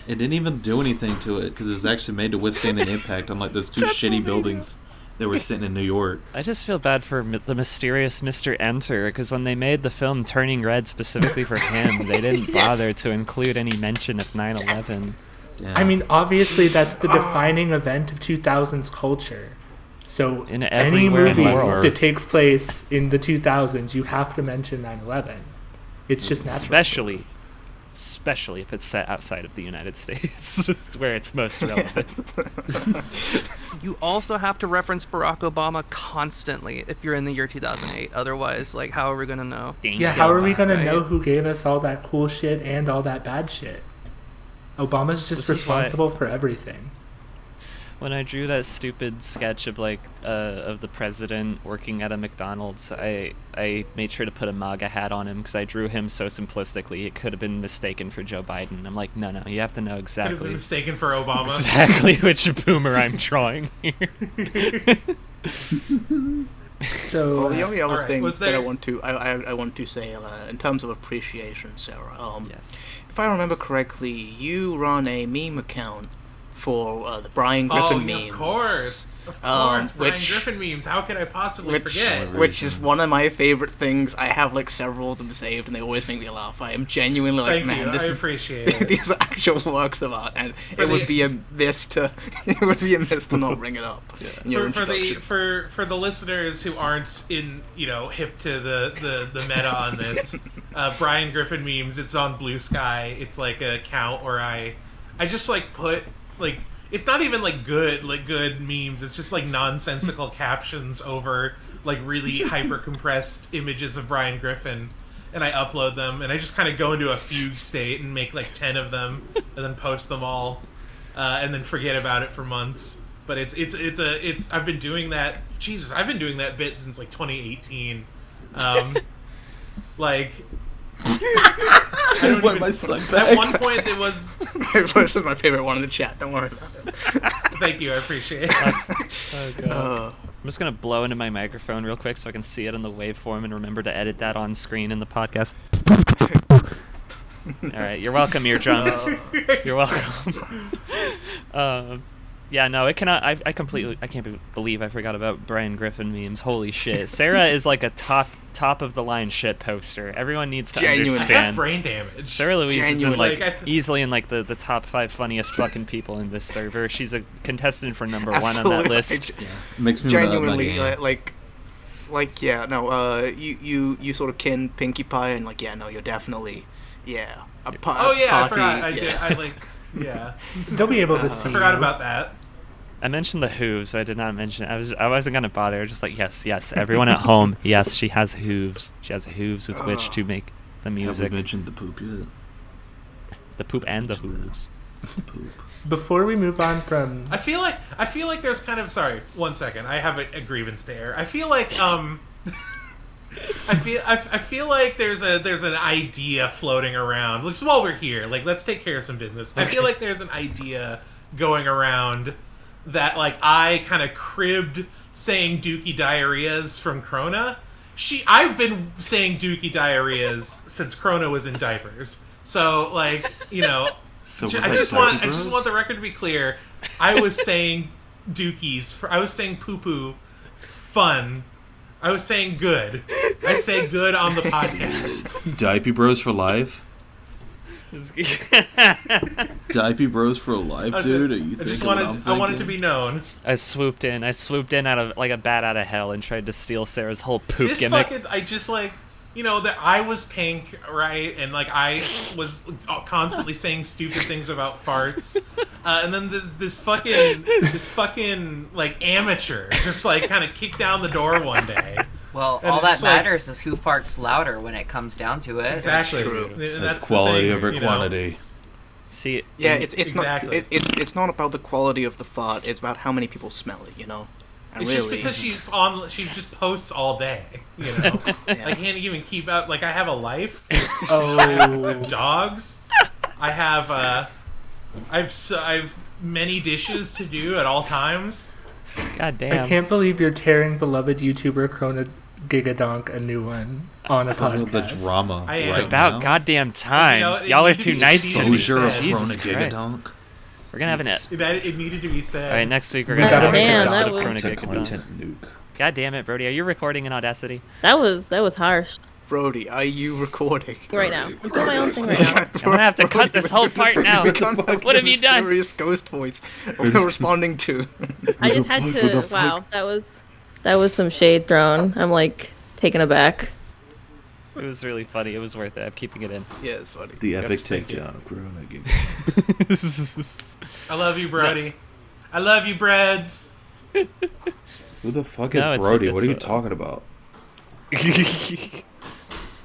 It didn't even do anything to it because it was actually made to withstand an impact on like those two shitty buildings that were sitting in New York. I just feel bad for the mysterious Mr. Enter, because when they made the film Turning Red specifically for him, they didn't bother to include any mention of 9/11. Yeah. I mean, obviously that's the defining event of 2000s culture. So In any everywhere in the movie world. that takes place in the 2000s, you have to mention 9/11. It's just natural. Especially if it's set outside of the United States, is where it's most relevant. You also have to reference Barack Obama constantly if you're in the year 2008. Otherwise, like, how are we gonna know? Yeah, how are we gonna Right. know who gave us all that cool shit and all that bad shit? Obama's just This is why- responsible for everything. When I drew that stupid sketch of of the president working at a McDonald's, I made sure to put a MAGA hat on him because I drew him so simplistically it could have been mistaken for Joe Biden. I'm like, no, you have to know Could have exactly been mistaken for Obama. exactly which boomer I'm drawing here. So Well, the only other Alright, thing was that I there- want to say in terms of appreciation, Sarah. Yes. If I remember correctly, you run a meme account for the Brian Griffin memes. Of course. Brian Griffin memes. How could I possibly forget? Which is one of my favorite things. I have like several of them saved, and they always make me laugh. I am genuinely like, Thank man, you. this I is appreciate it. these are actual works of art, and For it would the- be a miss to not bring it up. In your For the introduction. for the listeners who aren't hip to the meta on this, Brian Griffin memes. It's on Blue Sky. It's like an account where I just like put like. It's not even like good memes. It's just like nonsensical captions over like really hyper compressed images of Brian Griffin, and I upload them. And I just kind of go into a fugue state and make like 10 of them, and then post them all, and then forget about it for months. But it's I've been doing that. Jesus, I've been doing that bit since like 2018. Like. I don't Want even- my son At back? one point, it was. This is my favorite one in the chat. Don't worry about it. Thank you, I appreciate it. Oh god. I'm just gonna blow into my microphone real quick so I can see it in the waveform and remember to edit that on screen in the podcast. All right, you're welcome, eardrums. You're welcome. Yeah, no, it cannot. I can't believe I forgot about Brian Griffin memes. Holy shit, Sarah is like a top of the line shit poster. Everyone needs to Genuinely. I have understand. brain damage. Sarah Louise is in Genuinely. like easily in like the top 5 funniest fucking people in this server. She's a contestant for number 1 on that Absolutely. list. Makes me Genuinely, mad. you sort of kin Pinkie Pie, and like, yeah, no, you're definitely, yeah, Oh yeah, party, I forgot. I yeah. did. I like. Yeah, they'll be able to I see. forgot you. about that. I mentioned the hooves. I did not mention. I wasn't gonna bother. Just like yes. Everyone at home, yes, she has hooves. She has hooves with which to make the Have we music. mentioned the poop yet? The poop and the hooves. The poop. Before we move on from I feel like there's kind of, sorry, 1 second. I have a grievance there. I feel like I feel like there's an idea floating around. Just while we're here, like, let's take care of some business. I feel like there's an idea going around that, like, I kind of cribbed saying Dookie Diarrheas from Krona. I've been saying Dookie Diarrheas since Krona was in diapers. So, like, you know, So I we're just like want diaper the bros? record to be clear. I was saying dookies. I was saying poo poo, fun. I was saying good. I say good on the podcast. Diaper Bros for life? Diaper Bros for life, dude? Are you I just thinking what I'm I wanted to thinking? be known. I swooped in out of like a bat out of hell and tried to steal Sarah's whole poop This gimmick. fucking, I just like, you know, that I was pink, right? And like I was constantly saying stupid things about farts. And then this fucking like amateur just like kind of kicked down the door one day. Well, And all it's that just like- matters is who farts louder when it comes down to it. Exactly. true. And That's the quality thing, over you know? quantity. See, Yeah, in- it's Exactly. not it's not about the quality of the fart. It's about how many people smell it. You know. And It's really, just because she just posts all day, you know. Yeah. I can't even keep up. Like I have a life. oh, I have dogs. I have I've many dishes to do at all times. God I damn. can't believe you're tearing beloved YouTuber Krona Gigadonk a new one on a Fuck with the podcast. drama. I am. It's right about now. goddamn time. You know, it Y'all are needed to too be nice to exposure me. Exposure of said. Jesus Corona Christ. Gigadonk. We're gonna have an. It needed to be said. All right, next week we're We gonna gotta have make a it episode that of was- Corona Content, Gigadonk. content nuke. God damn it, Brody, are you recording in Audacity? That was harsh. Brody, are you recording Right now. I'm doing my own thing right now. I'm gonna have to cut this whole part now. What have you done? Mysterious ghost voice we're responding to. I just had to. Wow, that was some shade thrown. I'm like taken aback. It was really funny. It was worth it. I'm keeping it in. Yeah, it's funny. The epic thank you. takedown of Corona Gigadonk. I love you, Brody. I love you, Breads. Who the fuck is No, it's- Brody? What are you it's, talking about?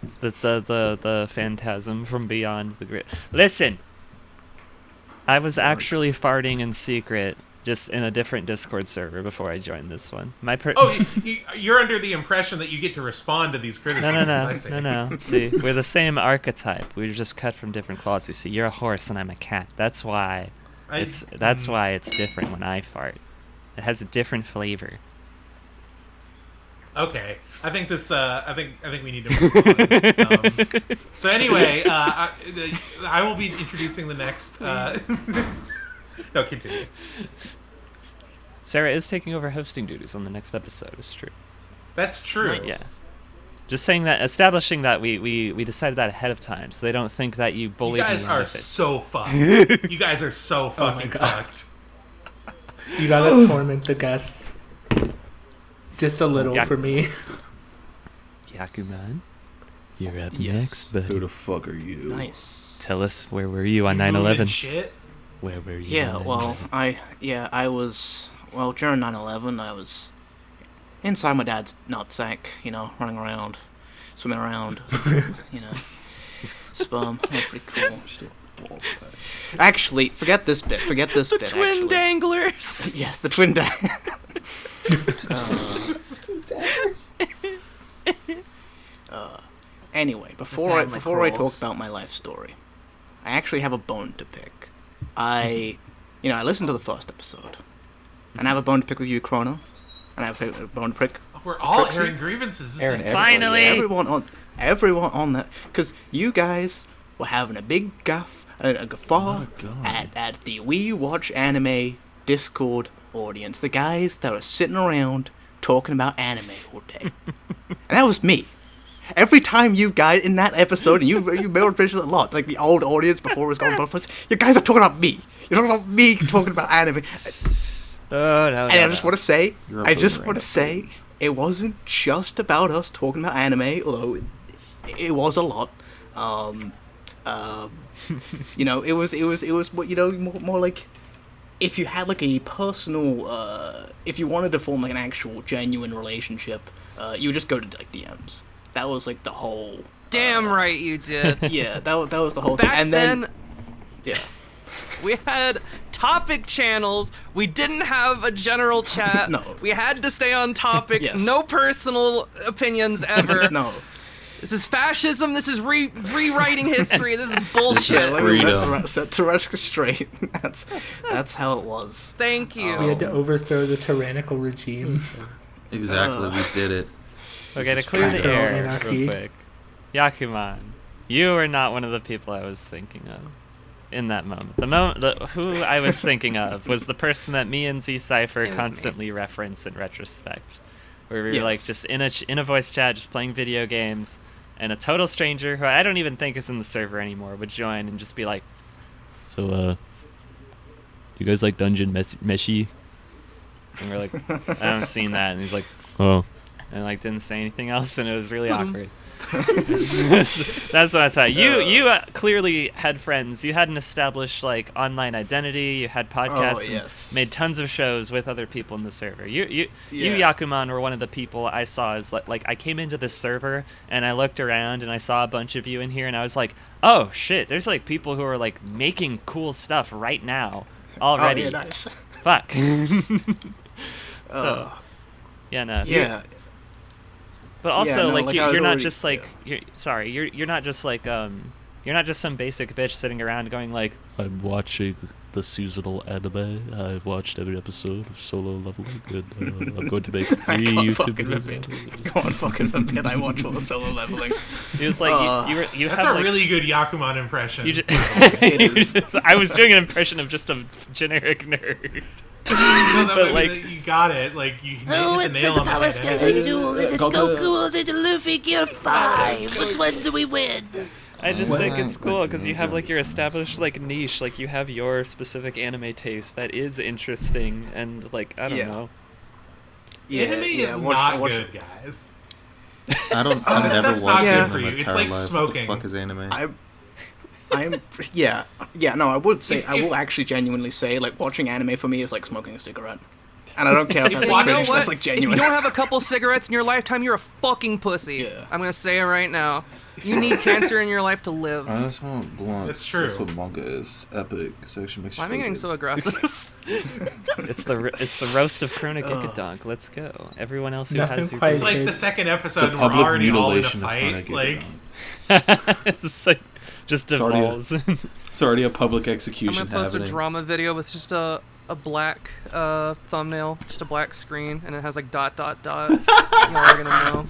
It's the phantasm from beyond the grid. Listen, I was actually farting in secret, just in a different Discord server before I joined this one. Oh, you're under the impression that you get to respond to these criticisms. No, I see. no. See, we're the same archetype. We're just cut from different cloths. You see, you're a horse and I'm a cat. That's why that's why it's different when I fart. It has a different flavor. Okay, I think this. I think we need to move on. So anyway, I will be introducing the next. No, continue. Sarah is taking over hosting duties on the next episode. It's true. That's true. Nice. Yeah. Just saying that, establishing that we decided that ahead of time, so they don't think that you You bullied guys me out are of it. so fucked. You guys are so Oh my fucking God. fucked. You gotta torment the guests. Just a little Yeah. for me. Yakuman, you're up Yes. next, Who buddy. the fuck are you? Nice. Tell us, where were you on You moving 9/11? Shit. Where were you? Yeah, on well, 9/11? I was during 9/11, I was inside my dad's nutsack, you know, running around, swimming around, you know, sperm. That's pretty cool. Still balls back. Actually, forget this bit. Actually. danglers. Yes, the twin dang. Anyway, before family I talk crawls. about my life story, I actually have a bone to pick. I listened to the first episode, and I have a bone to pick with you, Chrono, and I have a bone to pick. We're all Trixie? airing grievances. This Aaron, is everybody- Finally! Everyone on that, because you guys were having a big a guffaw Oh my God. at the We Watch Anime Discord audience, the guys that are sitting around talking about anime all day, and that was me. Every time you guys in that episode, and you male appreciate a lot, like the old audience before it was going bust, you guys are talking about me. You're talking about me talking about anime. Oh no! And I just want to say, You're a boomerang. it wasn't just about us talking about anime, although it was a lot. You know, it was more like if you had like a personal, if you wanted to form like an actual genuine relationship, you would just go to like DMs. That was like the whole. Damn right you did. Yeah, that was the whole Back thing. And then, yeah. we had topic channels. We didn't have a general chat. No. We had to stay on topic. Yes. No personal opinions ever. No. This is fascism. This is rewriting history. This is bullshit. Yeah, let me Freedom. set Tereshka straight. That's how it was. Thank you. We had to overthrow the tyrannical regime. Exactly, we did it. Okay, to clear the Capital air anarchy. real quick. Yakuman, you are not one of the people I was thinking of in that moment. Who I was thinking of was the person that me and Z Cypher It was me. constantly reference in retrospect, where we were Yes. like just in a voice chat, just playing video games, and a total stranger who I don't even think is in the server anymore would join and just be like, "So, you guys like Dungeon Meshi?" And we're like, "I haven't seen that," and he's like, "Oh," and like didn't say anything else, and it was really awkward. That's what I thought. You clearly had friends. You had an established like online identity. You had podcasts. And yes. made tons of shows with other people in the server. You Yeah. Yakuman were one of the people I saw as like I came into this server and I looked around and I saw a bunch of you in here and I was like, oh shit, there's like people who are like making cool stuff right now already. Oh, yeah, nice. Fuck. Uh, Yeah, no. yeah. But also, Yeah, no, like, like, I was you're not already- just like yeah. you're not just like you're not just some basic bitch sitting around going like, I'm watching the seasonal anime. I've watched every episode of Solo Leveling, and I'm going to make 3 YouTube fucking videos. Go on, fucking forbid I watch all the Solo Leveling. He was like, you That's have a like, really good Yakuman impression. you just, It is. I was doing an impression of just a generic nerd. No, that but, way like- you got it. Like you hit the nail on the head. duel? Is it Goku or is it Luffy Gear 5? Which one do we win? I just Well, think it's cool fucking because you have okay. like your established like niche, like you have your specific anime taste that is interesting and like I don't Yeah. know. Yeah, Anime yeah, is watch- not watch- good, guys. I've that never stuff's watched not good anime for in my you. It's entire like life. smoking. What the fuck is anime? I'm yeah. No, I would say If- I will actually genuinely say like watching anime for me is like smoking a cigarette, and I don't care if If that's you like know cringe. what? That's like If you genuine. don't have a couple cigarettes in your lifetime, you're a fucking pussy. Yeah. I'm gonna say it right now. You need cancer in your life to live. I just want blunts. That's true. That's what manga is. Epic. Section makes Why am I getting so aggressive? It's the roast of Krona Gigadunk. Let's go. Everyone else who Nothing has your quite It's like the It's second episode. The We're public already all in a mutilation of fight. Hanage Like Gigadon. it's just like just It's already a- devolves. It's already a public I'm execution gonna post happening. a drama video with just a black thumbnail, just a black screen, and it has like ... You're all gonna know.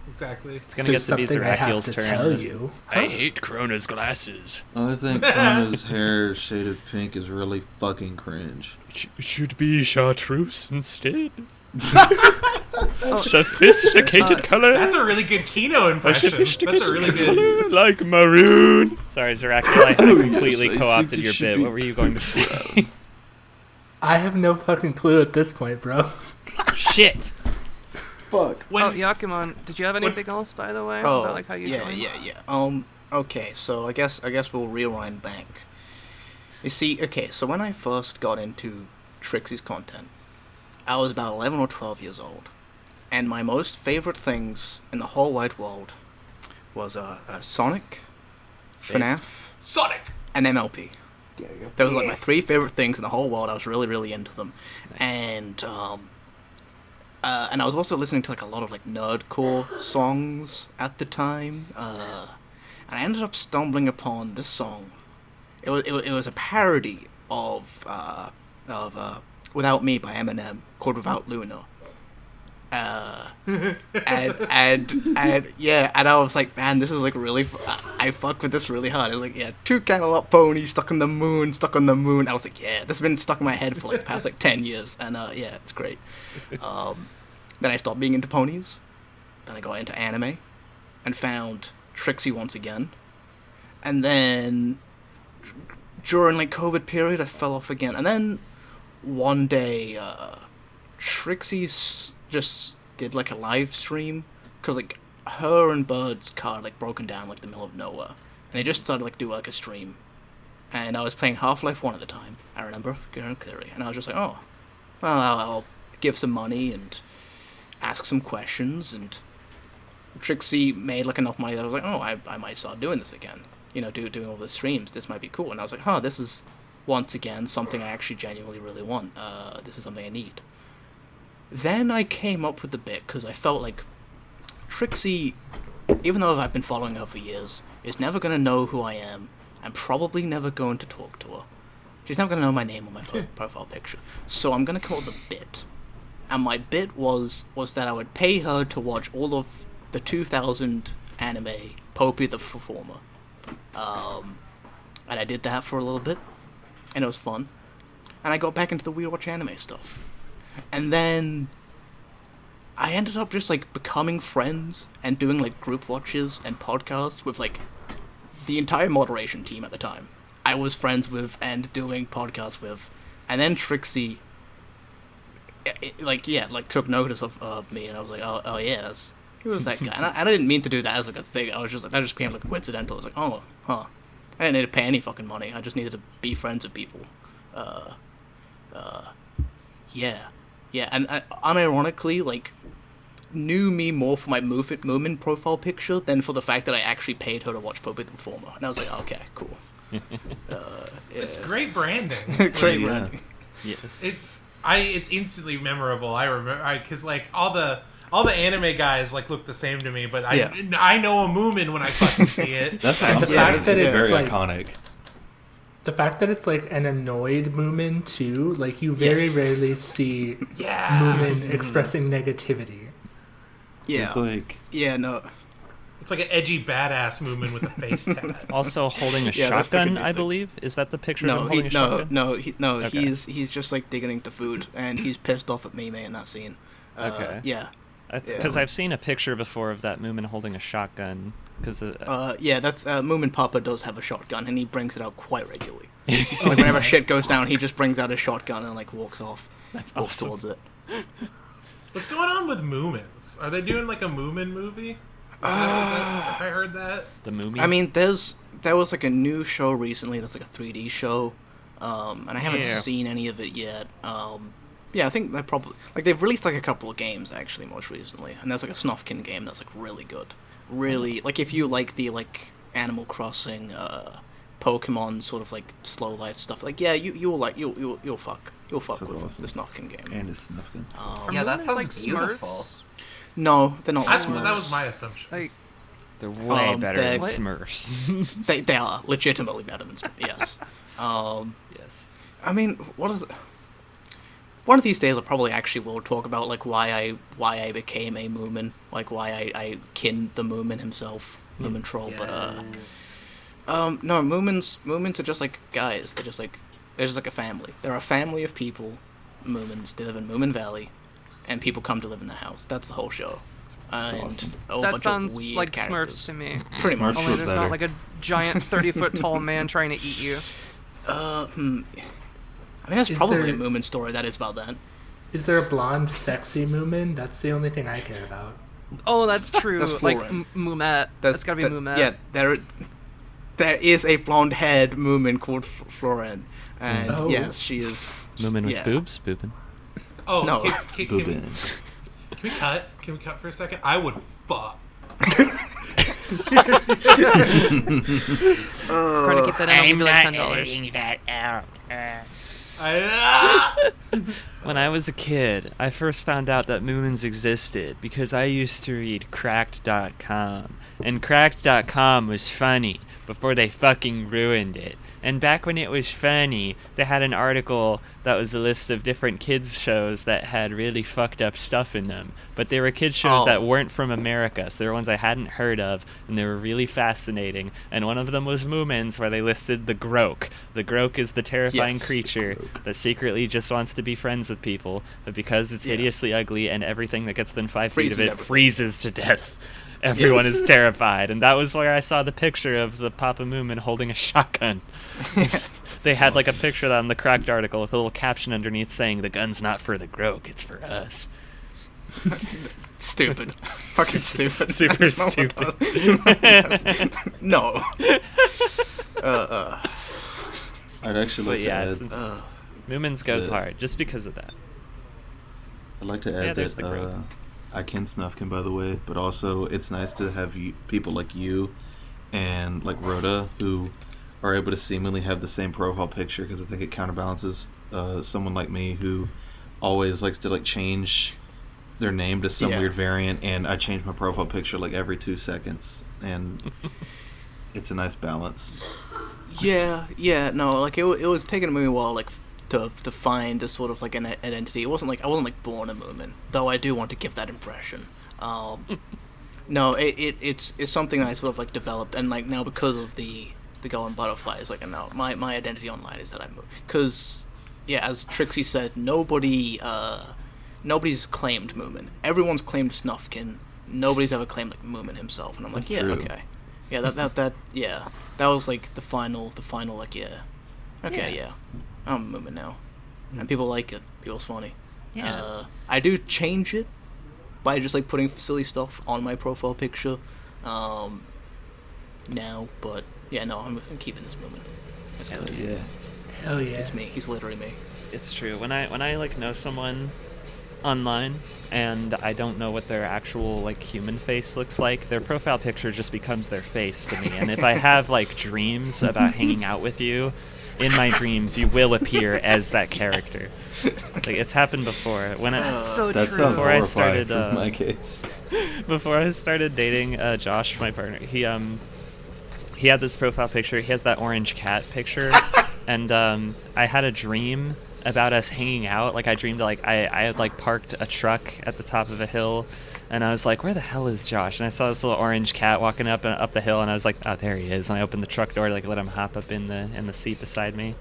exactly. It's gonna There's get to be something I have Zerakiel's to turn. tell you. I hate Krona's glasses. I think Krona's hair shaded pink is really fucking cringe. It should be chartreuse instead. Oh, Sophisticated color. That's a really good Kino impression. That's a really good. color like maroon. Sorry, Zerakiel, I Oh, yes, completely I co-opted think it your should bit. be What were you going to say? I have no fucking clue at this point, bro. Shit. Fuck. When, oh, Yakuman, did you have anything else, by the way? Oh, About, like, how you yeah, joined? yeah. Okay, so I guess we'll rewind back. You see, okay, so when I first got into Trixie's content, I was about 11 or 12 years old, and my most favorite things in the whole wide world was Sonic, FNAF, Sonic. and MLP. Those were like my 3 favorite things in the whole world. I was really, really into them, and I was also listening to like a lot of like nerdcore songs at the time, and I ended up stumbling upon this song. It was a parody of "Without Me" by Eminem, called "Without Luna." And I was like, man, this is like really. I fuck with this really hard. I was like, yeah, 2 Cantaloupe ponies stuck on the moon. I was like, yeah, this has been stuck in my head for like the past like 10 years, and yeah, it's great. Then I stopped being into ponies. Then I got into anime, and found Trixie once again. And then during like COVID period, I fell off again. And then one day, Trixie's just did like a live stream, because like her and Bird's car like broken down like the middle of nowhere, and they just started like do like a stream. and I was playing Half-Life 1 at the time. I remember, clearly, and I was just like, oh, well, I'll give some money and ask some questions, and Trixie made like enough money that I was like, oh, I might start doing this again. You know, doing all the streams. This might be cool. And I was like, this is once again something I actually genuinely really want. This is something I need. Then I came up with the bit because I felt like Trixie, even though I've been following her for years, is never gonna know who I am. I'm probably never going to talk to her. She's never gonna know my name or my profile picture. So I'm gonna come up with a bit. And my bit was that I would pay her to watch all of the 2000 anime Popey the Performer. And I did that for a little bit, and it was fun. And I got back into the Weird Watch anime stuff. And then I ended up just like becoming friends and doing like group watches and podcasts with like the entire moderation team at the time. I was friends with and doing podcasts with. And then Trixie took notice of me, and I was like, oh yeah, who was that guy? And I didn't mean to do that as like a thing. I was just like, that just became like coincidental. I was like, oh, huh. I didn't need to pay any fucking money. I just needed to be friends with people. Yeah, and unironically, like, knew me more for my Moomin profile picture than for the fact that I actually paid her to watch Popey the Performer. And I was like, okay, cool. It's great branding. Great branding. Yes. It's instantly memorable. I remember, because like all the anime guys like look the same to me, but I know a Moomin when I fucking see it. That's what I'm saying. It's very iconic. The fact that it's like an annoyed Moomin too, like you very rarely see Moomin expressing negativity. Yeah. It's like It's like an edgy badass Moomin with a face tat. Also holding a shotgun, I believe. Is that the picture of him holding a shotgun? Okay. He's just like digging into food, and he's pissed off at Mime in that scene. Okay. Yeah. Because I've seen a picture before of that Moomin holding a shotgun. That's Moomin Papa does have a shotgun, and he brings it out quite regularly. Like whenever shit goes down, he just brings out his shotgun and like walks awesome. towards it. What's going on with Moomins? Are they doing like a Moomin movie? Have I heard that? The Moomin? I mean, there was like a new show recently that's like a 3D show, and I haven't seen any of it yet. I think they probably they've released like a couple of games actually most recently, and there's like a Snufkin game that's like really good. Really, like if you like the like Animal Crossing, Pokemon sort of like slow life stuff, like you'll fuck with awesome. the Snufkin game. And a Snufkin. That sounds like beautiful. Smurfs? No, they're not. That Smurfs. was my assumption. Like, they're way better than Smurfs. they are legitimately better than Smurfs. Yes. Yes. I mean, what is it? One of these days, I probably actually will talk about like why I became a Moomin, like why I kinned the Moomin himself, Moomin Troll. Yes. But no, Moomins are just like guys. They're just like a family. They're a family of people, Moomins. They live in Moomin Valley, and people come to live in the house. That's the whole show. And awesome. That sounds weird like characters. Smurfs to me. Pretty much. Only there's not like a giant 30-foot tall man trying to eat you. I mean, that's probably a Moomin story that is about that. Is there a blonde, sexy Moomin? That's the only thing I care about. Oh, that's true. That's like Florin. Moomet. That's gotta be Moomet. Yeah, there is a blonde-haired Moomin called Florin, and yes, she is. Moomin with boobs? Boobin. Oh, no. Boobin. Can we cut? Can we cut for a second? I would fuck. Trying to keep that in. I'll give you like $10. that out. When I was a kid, I first found out that Moomins existed because I used to read Cracked.com, and Cracked.com was funny before they fucking ruined it. And back when it was funny, they had an article that was a list of different kids shows that had really fucked up stuff in them. But they were kids shows that weren't from America, so they were ones I hadn't heard of, and they were really fascinating. And one of them was Moomins, where they listed the Groke. The Groke is the terrifying creature that secretly just wants to be friends with people, but because it's hideously ugly and everything that gets within 5 feet of it freezes to death. Everyone is terrified, and that was where I saw the picture of the Papa Moomin holding a shotgun. They had like a picture of that on the Cracked article with a little caption underneath saying, "The gun's not for the Groke, it's for us." Stupid. Fucking stupid. Super stupid. No. I'd actually But like yeah, to since add. Moomins goes the- hard just because of that. I'd like to Yeah, add there's that the growth. I can Snufkin, by the way, but also it's nice to have people like you and like Rhoda who are able to seemingly have the same profile picture, because I think it counterbalances someone like me who always likes to like change their name to some weird variant, and I change my profile picture like every 2 seconds, and it's a nice balance. Yeah, no, like it was taking me a while, like to find a sort of like an identity. It wasn't like I wasn't like born a Moomin, though I do want to give that impression. No, it's something that I sort of like developed, and like now because of the Golden Butterflies, like now my identity online is that I'm, because yeah, as Trixie said, nobody's claimed Moomin. Everyone's claimed Snufkin. Nobody's ever claimed like Moomin himself, and I'm like, That's yeah, true. okay, yeah, that yeah, that was like the final like yeah, okay, yeah, I'm Moomin now, and people like it. People's funny. Yeah. I do change it by just like putting silly stuff on my profile picture, now, but yeah, no, I'm keeping this Moomin. That's Hell good. yeah. Hell yeah. It's me. He's literally me. It's true. When I like know someone online and I don't know what their actual like human face looks like, their profile picture just becomes their face to me. And if I have like dreams about hanging out with you, in my dreams you will appear as that character. Like it's happened before. When That's so That true. sounds Before I horrifying started, for my case. before I started dating Josh, my partner, he had this profile picture. He has that orange cat picture, and I had a dream about us hanging out. Like I dreamed like I had like parked a truck at the top of a hill, and I was like, where the hell is Josh? And I saw this little orange cat walking up the hill, and I was like, oh, there he is. And I opened the truck door to like let him hop up in the seat beside me.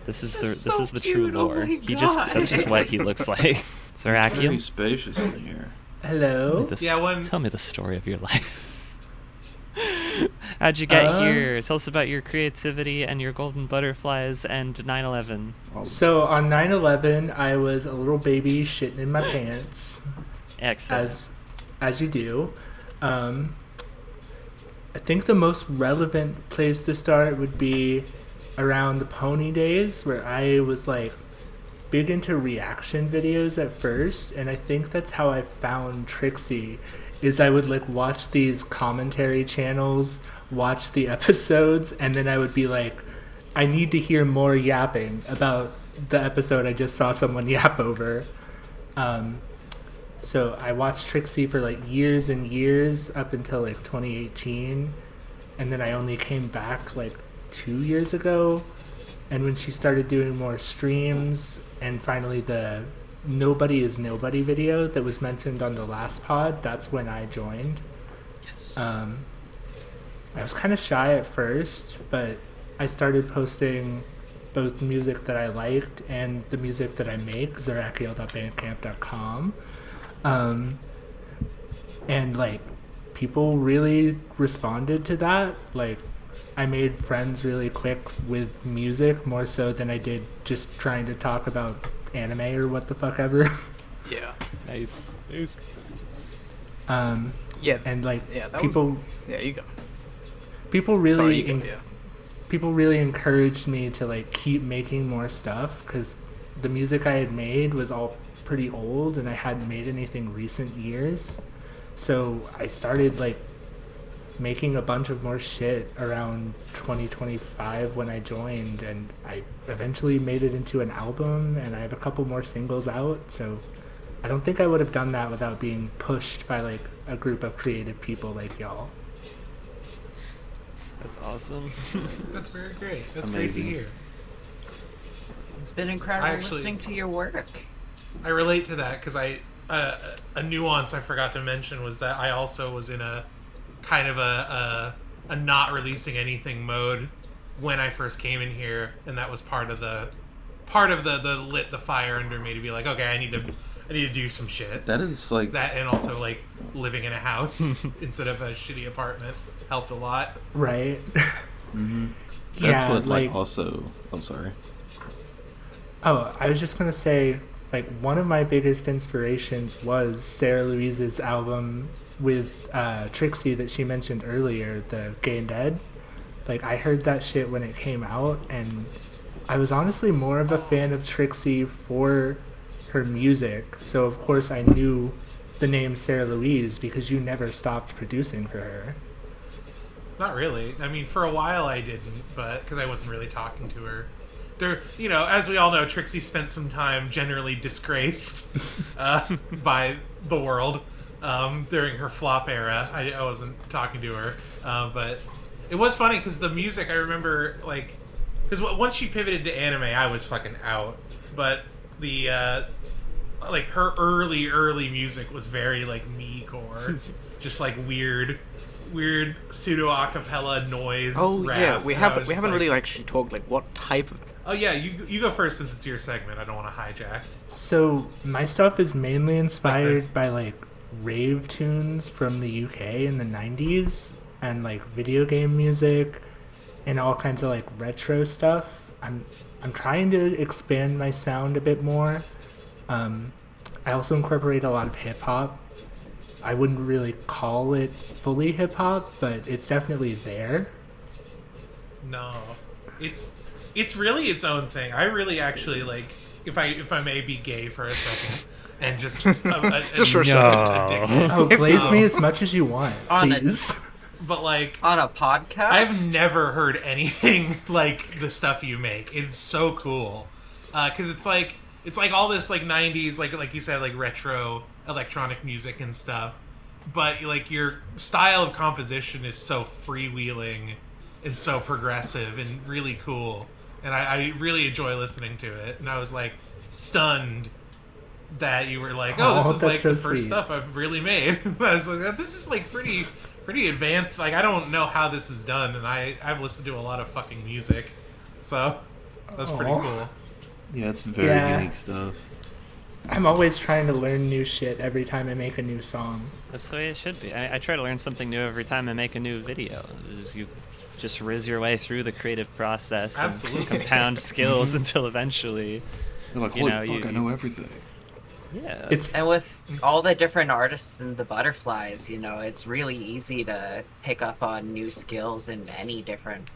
This is the true cute. Oh lore. my That's just what he looks like. It's very Zerakium, spacious in here. Hello. tell me the story of your life. How'd you get here? Tell us about your creativity and your golden butterflies and 9/11. So on 9/11, I was a little baby shitting in my pants, Excellent. as you do. I think the most relevant place to start would be around the Pony days, where I was like big into reaction videos at first, and I think that's how I found Trixie. Is I would like watch these commentary channels, watch the episodes, and then I would be like, I need to hear more yapping about the episode I just saw someone yap over. So I watched Trixie for like years and years up until like 2018, and then I only came back like 2 years ago, and when she started doing more streams, and finally the Nobody is Nobody video that was mentioned on the last pod, that's when I joined. Yes. I was kind of shy at first, but I started posting both music that I liked and the music that I make, zerakiel.bandcamp.com. And like people really responded to that. Like I made friends really quick with music, more so than I did just trying to talk about anime or what the fuck ever. Yeah. Nice. Yeah. And like Yeah. That people yeah. You go. people Sorry, really you go. Yeah. people really encouraged me to like keep making more stuff, because the music I had made was all pretty old and I hadn't made anything recent years. So I started like making a bunch of more shit around 2025 when I joined, and I eventually made it into an album, and I have a couple more singles out. So I don't think I would have done that without being pushed by like a group of creative people like y'all. That's awesome. That's very great. That's Amazing. great to hear. It's been incredible I actually- listening to your work. I relate to that because a nuance I forgot to mention was that I also was in a kind of a not releasing anything mode when I first came in here, and that was part of the lit the fire under me to be like, okay, I need to do some shit. That is like That, and also like living in a house instead of a shitty apartment helped a lot. Right? that's Yeah, what like like- also. I'm sorry. Oh, I was just gonna say, like, one of my biggest inspirations was Sarah Louise's album with Trixie that she mentioned earlier, the Gay and Dead. Like, I heard that shit when it came out, and I was honestly more of a fan of Trixie for her music. So, of course, I knew the name Sarah Louise because you never stopped producing for her. Not really. I mean, for a while I didn't, but because I wasn't really talking to her. There, you know, as we all know, Trixie spent some time generally disgraced by the world during her flop era. I wasn't talking to her, but it was funny because the music, I remember, like, because once she pivoted to anime, I was fucking out. But the like her early music was very like me-core, just like weird pseudo acapella noise. Oh rap, yeah, we and I was haven't just really like, actually talked like what type of. Oh yeah, you go first since it's your segment. I don't want to hijack. So my stuff is mainly inspired by like rave tunes from the UK in the 90s and like video game music and all kinds of like retro stuff. I'm trying to expand my sound a bit more. I also incorporate a lot of hip hop. I wouldn't really call it fully hip hop, but it's definitely there. No, it's really its own thing. I really actually like, if I may be gay for a second and just Just for a second. Oh, glaze me as much as you want, please. But like On a podcast? I've never heard anything like the stuff you make. It's so cool, because it's like all this like 90s like you said, like retro electronic music and stuff, but like your style of composition is so freewheeling and so progressive and really cool, and I really enjoy listening to it. And I was like stunned that you were like, oh, this is like the first stuff I've really made. I was like, this is like pretty advanced. Like, I don't know how this is done, and I've listened to a lot of fucking music, so that's pretty cool. Yeah, it's very unique stuff. I'm always trying to learn new shit every time I make a new song. That's the way it should be. I try to learn something new every time I make a new video. You just riz your way through the creative process and compound skills until eventually, you're like, holy fuck, I know everything. Yeah. And with all the different artists and the butterflies, you know, it's really easy to pick up on new skills in any different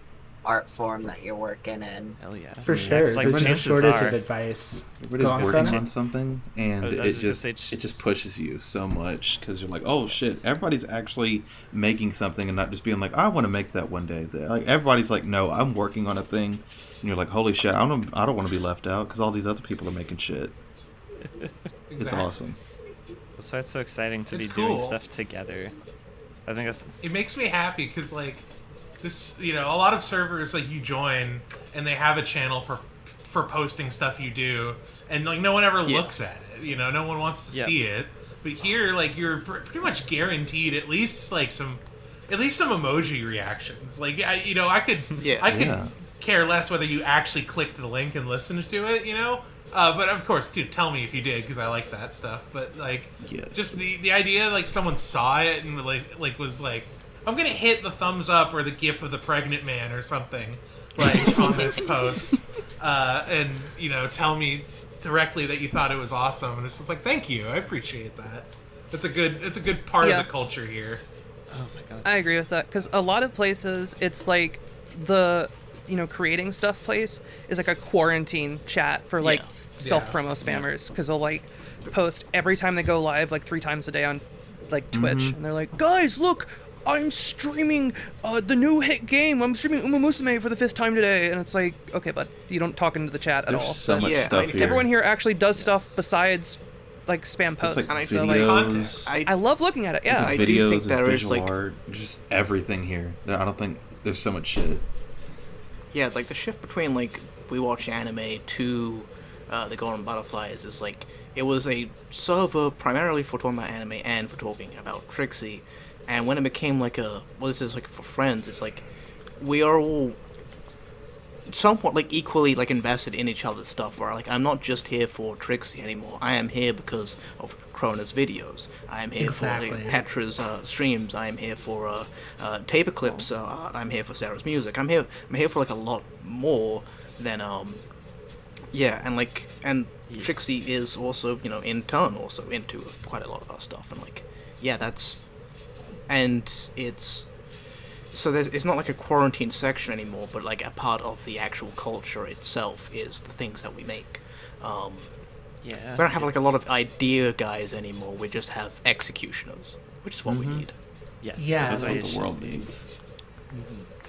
art form that you're working in. Hell yeah. For sure. Like, there's no shortage of advice. Everybody's working on something, and it just pushes you so much because you're like, oh shit, everybody's actually making something and not just being like, I want to make that one day. Like, everybody's like, no, I'm working on a thing, and you're like, holy shit, I don't want to be left out because all these other people are making shit. It's awesome. That's why it's so exciting to be cool. doing stuff together. I think it makes me happy because like this, you know, a lot of servers like you join and they have a channel for posting stuff you do, and like no one ever looks at it. You know, no one wants to see it. But here, like, you're pretty much guaranteed at least some emoji reactions. Like, I could care less whether you actually clicked the link and listened to it. You know. But of course, dude, tell me if you did, because I like that stuff. But like, just the idea, like someone saw it and like was like, I'm gonna hit the thumbs up or the GIF of the pregnant man or something, like on this post, and you know, tell me directly that you thought it was awesome, and it's just like, thank you, I appreciate that. It's a good part of the culture here. Oh my god, I agree with that, because a lot of places it's like the creating stuff place is like a quarantine chat for like self-promo spammers, because they'll like post every time they go live like 3 times a day on like Twitch, and they're like, guys, look, I'm streaming the new hit game. I'm streaming Uma Musume for the 5th time today. And it's like, okay, but you don't talk into the chat at all. So much stuff here. Everyone here actually does stuff besides like spam posts. Like videos, I love looking at it. Yeah, I do think there is like art, just everything here. I don't think there's so much shit. Yeah, like the shift between like we watch anime to the Golden Butterflies is like it was a server primarily for talking about anime and for talking about Trixie, and when it became like this is like for friends, it's like we are all somewhat like equally like invested in each other's stuff. Where like I'm not just here for Trixie anymore. I am here because of Krona's videos. I am here for like, Petra's streams. I am here for Taper Clips. I'm here for Sarah's music. I'm here for like a lot more than and Trixie is also in turn also into quite a lot of our stuff, and like that's, and it's So it's not like a quarantine section anymore, but like a part of the actual culture itself is the things that we make. Yeah. We don't have like a lot of idea guys anymore. We just have executioners, which is what we need. Yes. Yeah. That's what what the world needs.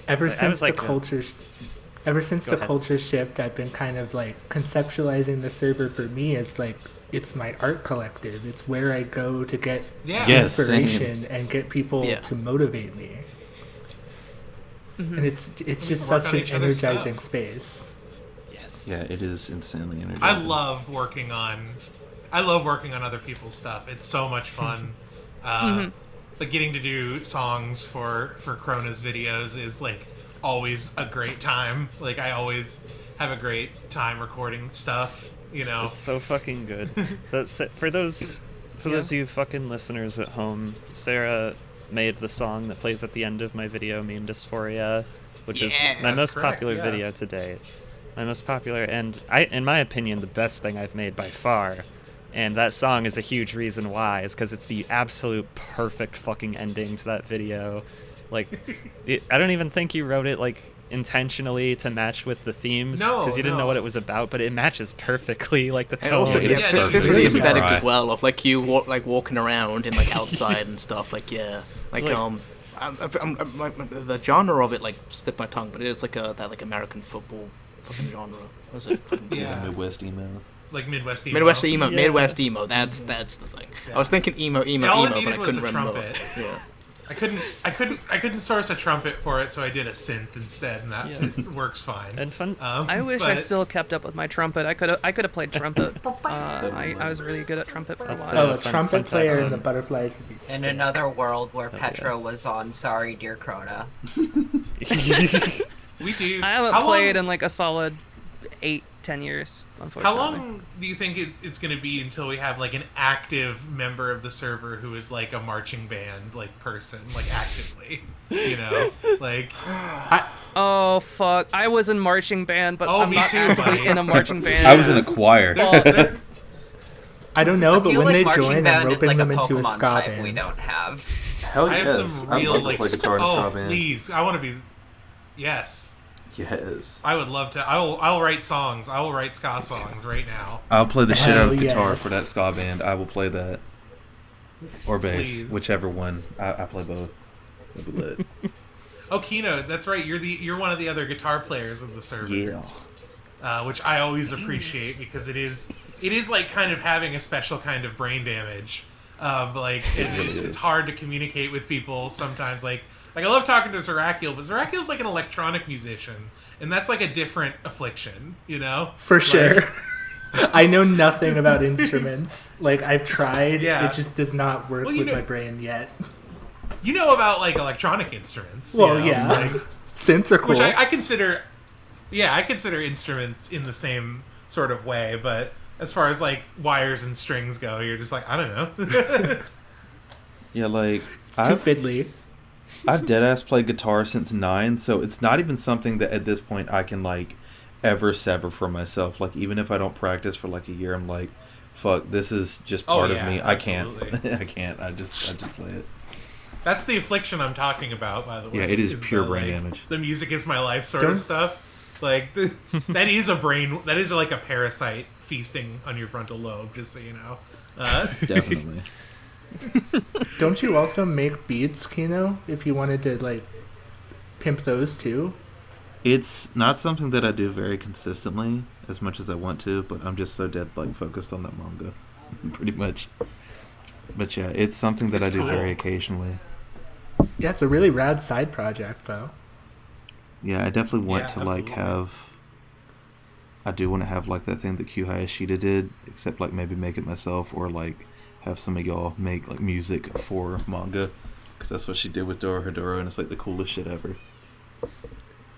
Ever So I since was the like, culture, ever since Go the ahead. culture shift, I've been kind of like conceptualizing the server for me as like it's my art collective. It's where I go to get Yeah. Yes, inspiration and get people Yeah. to motivate me. And it's just work such on an each other's energizing stuff. space. Yes. Yeah, it is insanely energizing. I love working on other people's stuff. It's so much fun. Like getting to do songs for Krona's videos is like always a great time. Like I always have a great time recording stuff. You know, It's so fucking good. For those of you fucking listeners at home, Sarah made the song that plays at the end of my video, Meme Dysphoria, which is my that's most correct, popular yeah. video to date. My most popular, and in my opinion, the best thing I've made by far. And that song is a huge reason why. It's because it's the absolute perfect fucking ending to that video. Like, I don't even think you wrote it like intentionally to match with the themes, No, because you didn't know no. what it was about, but it matches perfectly, like the And tone. also, Yeah, no, fits with it the is aesthetic right. as well of like you walking around and like outside and stuff. Like like the genre of it like slipped my tongue, but it's like that like American football fucking genre. What is it? Yeah. Midwest emo. like Midwest emo. Midwest emo. Yeah. Midwest emo. That's the thing. I was thinking emo, all it but needed I was couldn't a remember. trumpet. Yeah. I couldn't source a trumpet for it, so I did a synth instead, and that works fine. And fun. I wish I but- still kept up with my trumpet. I could have played trumpet. I was really good at trumpet for a That's, while. Oh, a fun trumpet fact player in on- the butterflies would be In sick. another world where yeah. Petra was on Sorry Dear Crona. We do. I haven't How played long- in like a solid 8-10 years, How unfortunately. long do you think it's going to be until we have like an active member of the server who is like a marching band like person, like actively? You know, like Oh fuck! I was in marching band, but Oh, I'm me not too, actively buddy. in a marching band. I was in a choir. I don't know, I but feel when like they marching join, I'm band is roping like a them into a Pokemon ska type band. we don't have. Hell I have yes. some I'd real love to like play guitar in a ska oh band. please, I want to be. Yes, Yes. I would love to. I'll write songs. I will write ska songs right now. I'll play the shit out Hell of guitar yes. for that ska band. I will play that. Or bass, Please. whichever one. I play both. That'd be lit. Oh, Kino, that's right. You're one of the other guitar players of the server. Yeah. Which I always appreciate because it is like kind of having a special kind of brain damage. Like it's hard to communicate with people sometimes. Like I love talking to Zerakiel, but Zerakiel's like an electronic musician, and that's like a different affliction, you know? For Like, sure. I know nothing about instruments. Like, I've tried. Yeah. It just does not work Well, you with know- my brain yet. You know about like electronic instruments. you Well, know? yeah. Like, Synths are cool. which I consider, yeah, I consider instruments in the same sort of way, but as far as like wires and strings go, you're just like, I don't know. Yeah, like It's too I've fiddly. deadass played guitar since 9, so it's not even something that at this point I can like ever sever from myself. Like even if I don't practice for like a year, I'm like, fuck, this is just Oh, part yeah, of me. absolutely. I can't. I can't. I just play it. That's the affliction I'm talking about, by the way. Yeah, it is pure the, brain like, damage. The music is my life sort of Don't- stuff. Like, that is like a parasite feasting on your frontal lobe, just so you know. Definitely. Don't you also make beats, Kino? If you wanted to, like, pimp those too? It's not something that I do very consistently, as much as I want to, but I'm just so dead like focused on that manga, pretty much. But yeah, it's something that It's I do cool. very occasionally. Yeah, it's a really rad side project, though. Yeah, I definitely want Yeah, to like absolutely. have. I do want to have like that thing that Q Hayashida did, except like maybe make it myself or like have some of y'all make like music for manga, because that's what she did with Dora Hedoro, and it's like the coolest shit ever.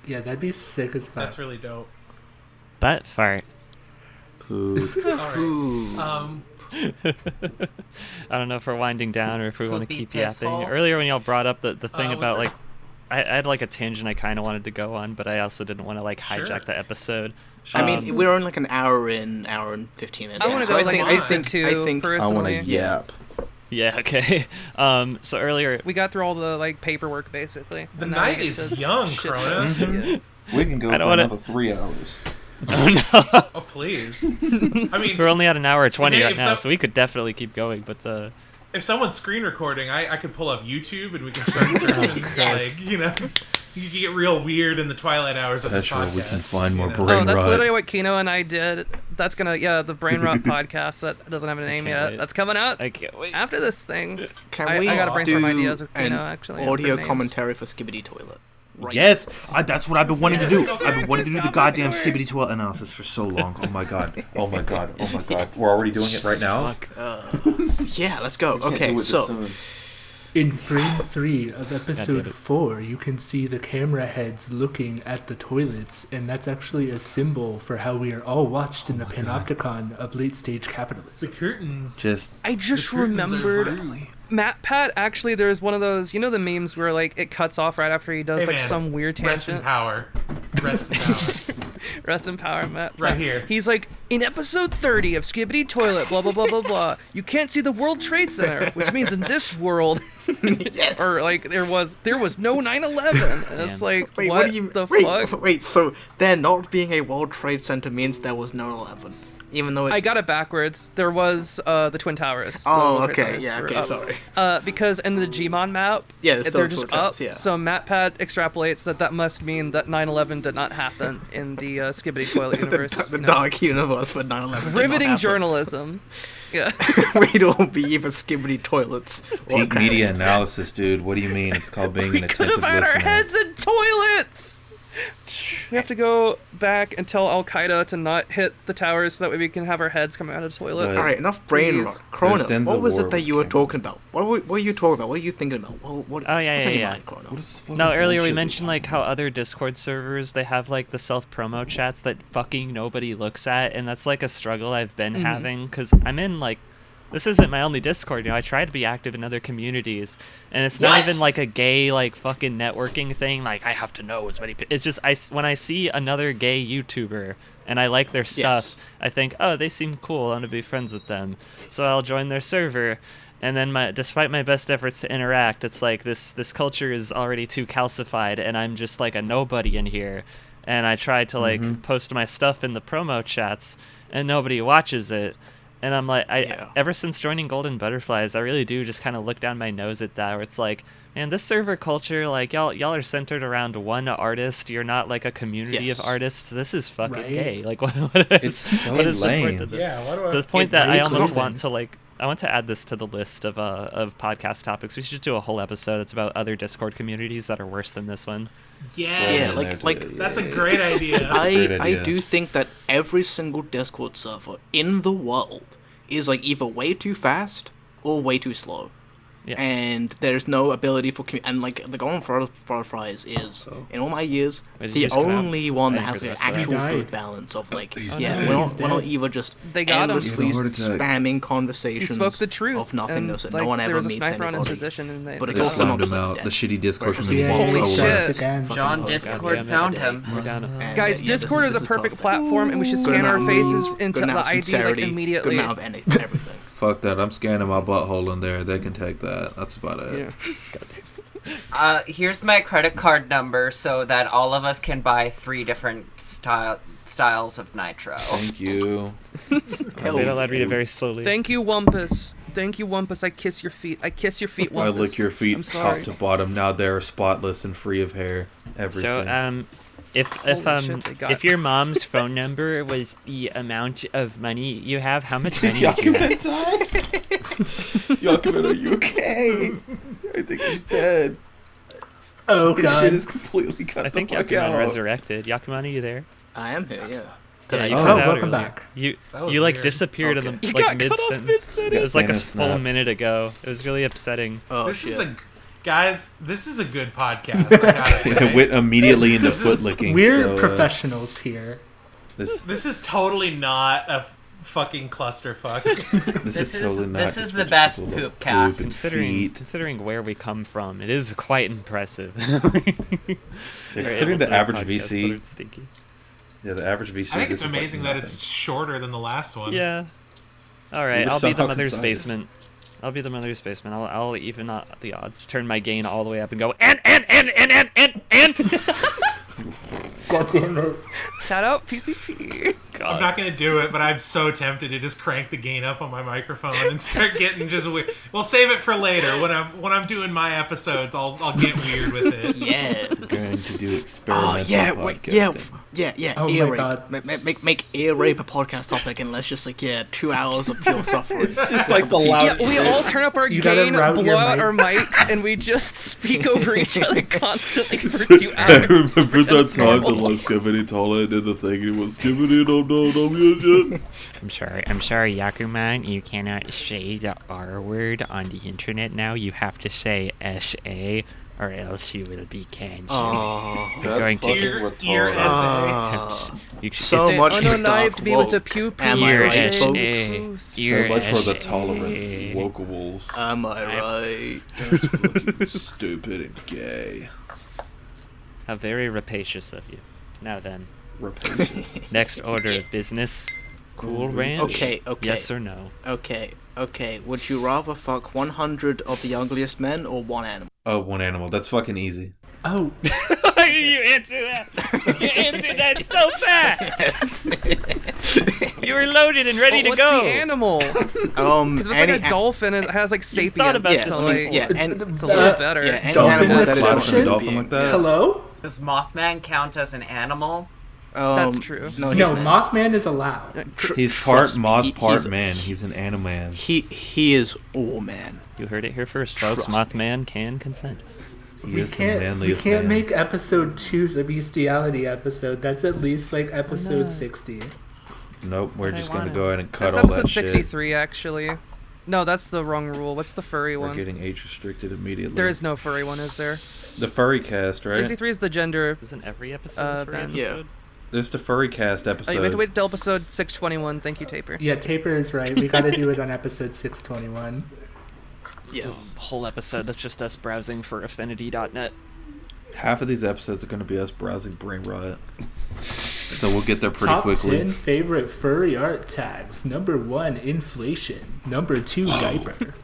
Yeah, that'd be sick as fuck. That's really dope. Butt fart. Poop. All right. I don't know if we're winding down or if we want to Poopy keep piss yapping. hole? Earlier when y'all brought up the thing was about it- like, I had like a tangent I kind of wanted to go on, but I also didn't want to like hijack Sure. the episode. I mean, we're on like an hour and 15 minutes. I wanna so go, I like, think, an I hour think, to I think, I want to personally. yap. Yeah, okay. So earlier... We got through all the like paperwork basically. The and now we night get is to young, shit Cronus. post. Yeah. We can go I for don't wanna- another 3 hours. Oh, no. Oh, please. I mean, We're only at an hour 20 Hey, right if now, so- so we could definitely keep going, but... if someone's screen recording, I could pull up YouTube and we can start searching. Christ. Like, you know, you can get real weird in the twilight hours of this That's podcast. where we can find more you know? brain Oh, that's rot. literally what Kino and I did. That's gonna, the Brain Rot podcast that doesn't have a name can't yet. wait. That's coming out I can't wait. after this thing. Can I we gotta brainstorm do ideas with an Kino, actually, audio for names. commentary for Skibbity Toilet? Right. Yes, that's what I've been wanting to do. Yes. I've been wanting to do the Stop goddamn it. Skibbity Toilet analysis for so long. Oh my god. Oh my god. Oh my god. We're already doing it right now. Fuck. Yeah, let's go. Okay, so In frame 3 of episode it. 4, you can see the camera heads looking at the toilets, and that's actually a symbol for how we are all watched in the panopticon of late-stage The capitalism. curtains. Just I just The curtains are remembered, rude. MatPat, actually, there's one of those, the memes where, like, it cuts off right after he does, Hey, like, man, some weird Rest in tangent. power. Rest in power. Rest in power, Matt. Right here. He's like, in episode 30 of Skibbity Toilet, blah, blah, blah, blah, blah, you can't see the World Trade Center, which means in this world, yes. or, like, there was no 9/11. And it's like, Wait, what do you the wait, fuck? Wait, so there not being a World Trade Center means there was no 11, even though it. I got it backwards. There was the Twin Towers. The Oh, World Trade okay, Centers yeah, were okay, up. sorry. Because in the Gmon map, Yeah, it's they're those just Twin up. Towers, yeah. So MatPat extrapolates that must mean that 9/11 did not happen in the Skibbity Toilet universe. the you know? dark universe for 9/11. Riveting journalism. Yeah. We'd all be either Skibbity Toilets or peak Cranny. media analysis, dude. What do you mean? It's called being We an could attentive have had listener. our heads in toilets. We have to go back and tell Al Qaeda to not hit the towers so that way we can have our heads coming out of toilets. But- All right, enough brain Please. rot. Chrono, Understand the what was war it that you were with talking about? What were you talking about? What are you thinking about? What, Oh, yeah, what's on yeah, your yeah. mind, Chrono? What is this fucking No, earlier we bullshit mentioned we're like how other Discord servers they have like the self-promo chats that fucking nobody looks at, and that's like a struggle I've been having because I'm in like this isn't my only Discord. I try to be active in other communities, and it's not even like a gay like fucking networking thing. Like I have to know as many. It's just when I see another gay YouTuber and I like their stuff, I think, oh, they seem cool. I want to be friends with them, so I'll join their server. And then, despite my best efforts to interact, it's like this culture is already too calcified, and I'm just like a nobody in here. And I try to like post my stuff in the promo chats, and nobody watches it. And I'm like, ever since joining Golden Butterflies, I really do just kind of look down my nose at that, where it's like, man, this server culture, like y'all are centered around one artist. You're not like a community of artists. This is fucking Right. gay. Like what? It's so what is the point lame. of this? Yeah, why do I... To the point that I it's almost listen. want to like I want to add this to the list of podcast topics. We should do a whole episode that's about other Discord communities that are worse than this one. Yeah, Yeah, like that's a great idea. great I idea. do think that every single Discord server in the world is like either way too fast or way too slow. Yeah. And there's no ability for and like the Golden Butterflies is in all my years Wait, did the you just come out? only one that I has didn't an hear the rest actual of that. good He balance of like He's yeah dead. we're not either just They got him. endlessly He had a heart attack. spamming conversations He spoke the truth. of nothingness and, and no one there ever was a meets sniper on his anybody. position, and they But They it's also slammed not him out. dead. The shitty Discord Versus community. Yeah, Holy won't go shit. away. Again. John Fucking Discord damn it. found him. We're down. And, Guys, yeah, Discord this is a perfect perfect. platform, and we should Good scan our amount of faces mood, into good the amount of ID like sincerity, immediately. Good amount of everything. Fuck that. I'm scanning my butthole in there. They can take that. That's about it. Yeah. Here's my credit card number so that all of us can buy 3 different styles of nitro. Thank you. Say it out loud, read it very slowly. Thank you, Wumpus. Thank you, Wumpus. I kiss your feet. I kiss your feet, Wumpus. I lick your feet I'm top sorry. to bottom. Now they're spotless and free of hair. Everything. So, Holy shit, they got- if your mom's phone number was the amount of money you have, how much money would you have? Yakuman, are you okay? I think he's dead. Oh His god. shit is completely cut I think the fuck Yakuman out. resurrected. Yakuman, are you there? I am here, yeah. Yeah, you Oh, cut out welcome earlier. back. You That was you like weird. disappeared in Okay. the You like got cut mid off sentence. mid-sentence. It was like a Thanos full snap. minute ago. It was really upsetting. Oh This shit. is guys, this is a good podcast. I gotta It say. went immediately into This is- foot licking. We're so, professionals here. This is totally not a fucking clusterfuck. This is totally not. this just is a the bunch of best people with poop boob cast. and Considering feet. where we come from, it is quite impressive. Considering the average VC, Stinky. yeah, the average VC. I think this it's is like amazing that nothing. it's shorter than the last one. Yeah. All right, were I'll be the somehow mother's concise. basement. I'll be the Mother Spaceman. I'll even out the odds. Turn my gain all the way up and go and. God damn it. Shout out PCP. God. I'm not gonna do it, but I'm so tempted to just crank the gain up on my microphone and start getting just weird. We'll save it for later. When I'm doing my episodes, I'll get weird with it. Yeah. We're going to do experimental podcasting. Yeah. Oh ear my rape. God. Make ear rape a podcast topic, and let's just 2 hours of pure suffering. It's just like the loud. Yeah, we all turn up our You gotta gain, route blow your out mic. our mics, and we just speak over each other constantly for 2 I hours. remember Pretend that it's time that normal. Skibidi Toilet did the thing and it was Skibidi no. I'm sorry, Yakuman. You cannot say the R word on the internet now. You have to say SA, or else you will be cancelled. Oh, We're going to Ear SA. so it's- much Oh for no, no, I have dark to be with the woke. pew pew. Am I Ear right, SA. folks? So Ear much for the SA. tolerant wokables. Am I right? Stupid and gay. How very rapacious of you. Now then, Rapacious. next order of business. Cool Ranch? Okay. Yes or no? Okay. Would you rather fuck 100 of the ugliest men or one animal? Oh, one animal. That's fucking easy. Oh, You answer that. You answered that so fast. You were loaded and ready to What's go. the animal? Because Because it's like a dolphin, it has like sapience. thought about Yeah, this so before. like, yeah, and it's a little better. yeah, any Dolphin animal that is description? not a Dolphin being. like that? hello? Does Mothman count as an animal? That's true. No, No, he's Mothman is allowed. He's part Trust me, moth, he's part a- man. He's an animal. He is all man. You heard it here first, folks. Trust Mothman can consent. He We is the can't manliest man. make episode 2 the bestiality episode. That's at least like episode 60. Nope, we're But I just gonna wanna. go ahead and cut That's all episode that shit. 63, actually. No, that's the wrong rule. What's the furry We're one? getting age restricted immediately. There is no furry one, is there? the furry cast, right? 63 is the gender. Isn't every episode for Ben. episode? There's the furry cast Oh, episode. you have to wait till episode 621. Thank you, Taper. Yeah, Taper is right. We gotta do it on episode 621. Yes. Whole episode that's just us browsing for affinity.net. Half of these episodes are gonna be us browsing Brain Riot. So we'll get there pretty Top quickly. 10 favorite furry art tags. Number 1, inflation. Number 2, diaper.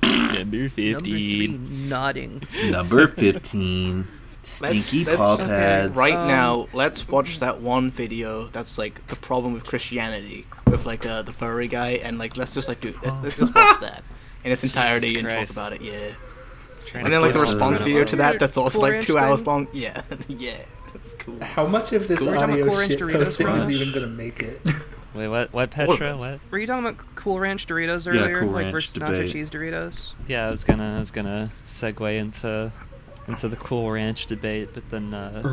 Number 50. Number 3, nodding. Number 15. Stinky paw Okay, pads. Right now, let's watch that one video that's like the problem with Christianity with the furry guy, and let's just let's just watch that in its entirety Jesus and Christ. talk about it. Yeah. Trying And to then the keep response it video to that that's also Cool Ranch 2 hours thing? long. Yeah. Yeah. That's cool. How much of this Cool. We're talking audio about Cool Ranch shit Doritos posting is Ranch? even gonna make it? Wait, what? What, All of Petra? it. What? Were you talking about Cool Ranch Doritos Yeah, earlier? Cool like Ranch versus nacho debate. cheese Doritos? Yeah, I was gonna segue into the Cool Ranch debate, but then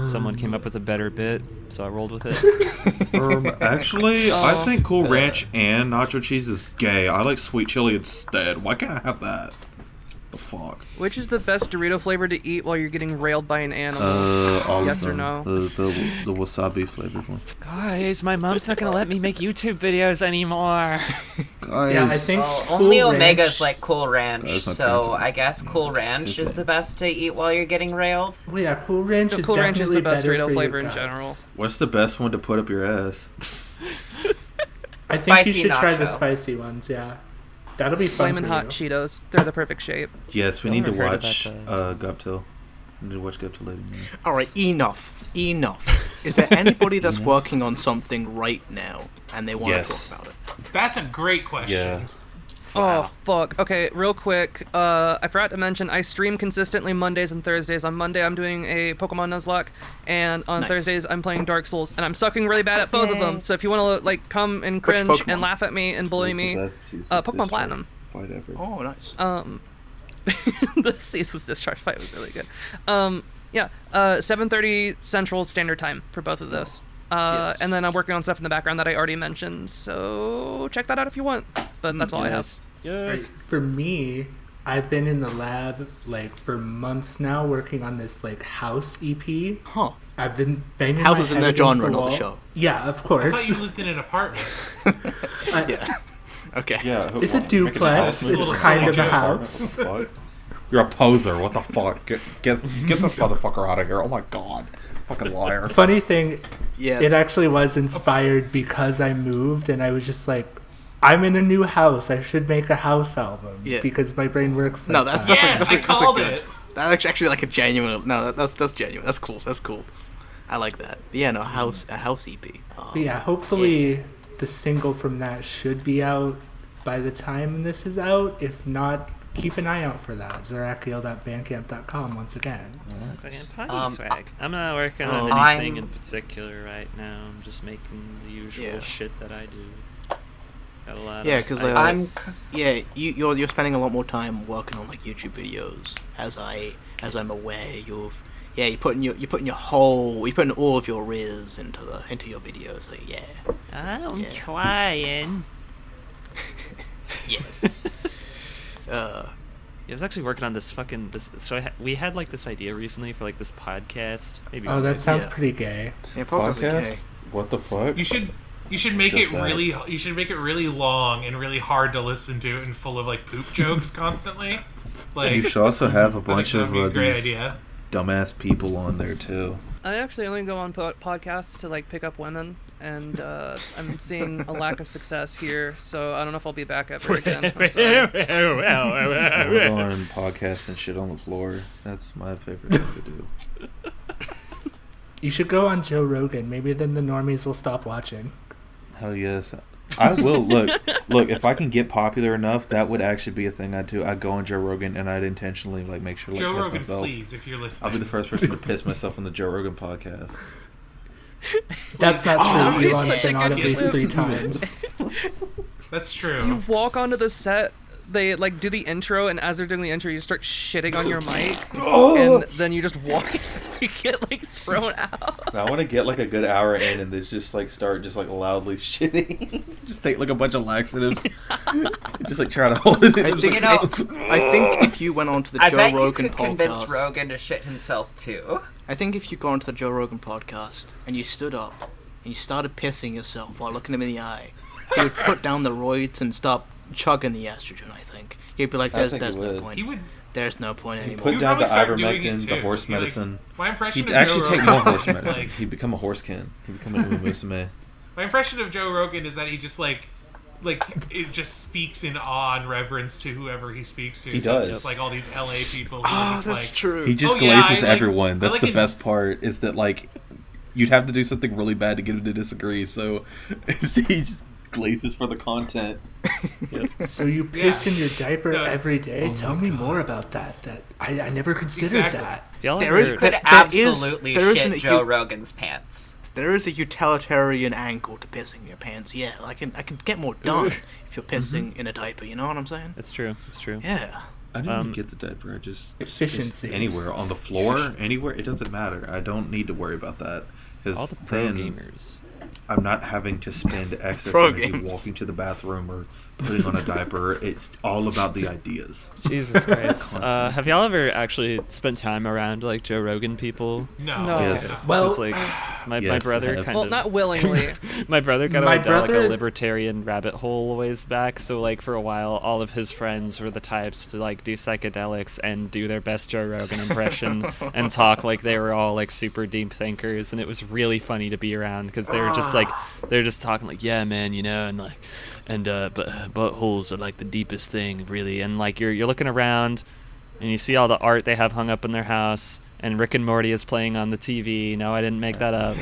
someone came up with a better bit, so I rolled with it. Actually, I Oh. think Cool Ranch and nacho cheese is gay. I like sweet chili instead. Why can't I have that? The fuck? Which is the best Dorito flavor to eat while you're getting railed by an animal? All Yes of or them. no? The wasabi flavored one. Guys, my mom's not gonna let me make YouTube videos anymore. Guys, Yeah, I think Well, Cool only Ranch- Omega's like Cool Ranch, That's not so fancy. I guess Cool Ranch is the best to eat while you're getting railed. Well, yeah, Cool Ranch No, is Cool Ranch is definitely the best better Dorito for your flavor in guts. general. What's the best one to put up your ass? I think you Spicy should try the nacho. spicy ones. Yeah, that'll be fun Flamin' for hot you. Cheetos. They're the perfect shape. Yes, we Y'all need to ever heard watch about Guptil. We need to watch Guptil later. All right, enough. Is there anybody that's working on something right now and they want Yes. to talk about it? That's a great question. Yeah. Oh, fuck. Okay, real quick. I forgot to mention, I stream consistently Mondays and Thursdays. On Monday, I'm doing a Pokemon Nuzlocke, and on Nice. Thursdays, I'm playing Dark Souls, and I'm sucking really bad at both of them. So if you want to, come and cringe Pokemon? and laugh at me and bully me, Pokemon Platinum. Fight ever. Oh, nice. The Ceaseless Discharge fight was really good. 7:30 Central Standard Time for both of those. Yes. And then I'm working on stuff in the background that I already mentioned, so check that out if you want. But that's all I have. Right. For me, I've been in the lab for months now working on this house EP. Huh. I've been banging House my is in head the against genre, not the wall. show. Yeah, of I course. thought you lived in an apartment. Yeah. Okay. Yeah. It's a duplex. It's It's a kind of a silly house. You're a poser. What the fuck? Get this motherfucker out of here. Oh my god. Fucking liar. Funny thing, Yeah. it actually was inspired because I moved and I was just like, I'm in a new house. I should make a house album. Yeah. Because my brain works. No, like that's that. Yes, I called it. That's actually like a genuine. No, that's genuine. That's cool. That's cool. I like that. But yeah, no, a house EP. But yeah, hopefully the single from that should be out by the time this is out. If not, keep an eye out for that. Zerakiel.bandcamp.com once again. Fucking potty swag. I'm not working on anything in particular right now. I'm just making the usual shit that I do. Got a lot. Yeah, because you're spending a lot more time working on like YouTube videos. As I'm aware, you're putting all of your riz into your videos. Like, yeah. I'm trying. Yes. I was actually working on this. So we had like this idea recently for like this podcast. Maybe. Oh, that sounds pretty gay. Yeah, podcast. What the fuck? You should make it really. You should make it really long and really hard to listen to, and full of like poop jokes constantly. Like you should also have a bunch of these dumbass people on there too. I actually only go on podcasts to like pick up women, and I'm seeing a lack of success here. So I don't know if I'll be back ever again. I'm sorry. We're on podcasts and shit on the floor. That's my favorite thing to do. You should go on Joe Rogan. Maybe then the normies will stop watching. Hell yes. I will. Look, if I can get popular enough, that would actually be a thing I'd do. I'd go on Joe Rogan and I'd intentionally like make sure Joe piss Rogan, myself. please, if you're listening. I'll be the first person to piss myself on the Joe Rogan podcast. That's not true. Elon's been on at good least clip. 3 times. That's true. You walk onto the set, they like do the intro, and as they're doing the intro, you start shitting on your mic, and then you just walk. You get like thrown out. I want to get like a good hour in and then just like start just like loudly shitting. Just take like a bunch of laxatives. Just like try to hold it in. I think if you went onto the Joe Rogan you could podcast, convince Rogan to shit himself too. I think if you go onto the Joe Rogan podcast and you stood up and you started pissing yourself while looking him in the eye, he would put down the roids and stop chugging the estrogen. I think he'd be like, "There's no point. There's no point anymore." Put down the ivermectin, the horse medicine. My impression He'd of actually Joe take Rogan more horse is medicine. like- He'd become a horsekin. He'd become a musume. My impression of Joe Rogan is that he just like it just speaks in awe and reverence to whoever he speaks to. He so does. It's just like all these LA people who are just like, true. He just "Oh, yeah, glazes I like- everyone. That's I like the it- best part. Is that like you'd have to do something really bad to get him to disagree. So he just glazes for the content. So you piss in your diaper No. every day? Tell me more about that. I never considered Exactly. that. Y'all There ever- is- Could There absolutely is shit an- Joe Rogan's pants. There is a utilitarian angle to pissing your pants. Yeah, I can get more done if you're pissing in a diaper. You know what I'm saying? It's true. It's true. Yeah. I didn't even get the diaper. I just Efficiency. anywhere on the floor, anywhere. It doesn't matter. I don't need to worry about that All because the pro then gamers. I'm not having to spend excess Pro energy games. walking to the bathroom or putting on a diaper. It's all about the ideas. Jesus Christ. Have y'all ever actually spent time around like Joe Rogan people? no. Yes. Well, It's like my Yes, brother I have. kind Well, of not willingly. my brother got My down like a brother- libertarian rabbit hole a ways back. So like for a while, all of his friends were the types to like do psychedelics and do their best Joe Rogan impression and talk like they were all like super deep thinkers, and it was really funny to be around because they were just like they're just talking like, yeah, man, you know, and like but buttholes are like the deepest thing, really, and like you're looking around and you see all the art they have hung up in their house. And Rick and Morty is playing on the TV. No, I didn't make that up.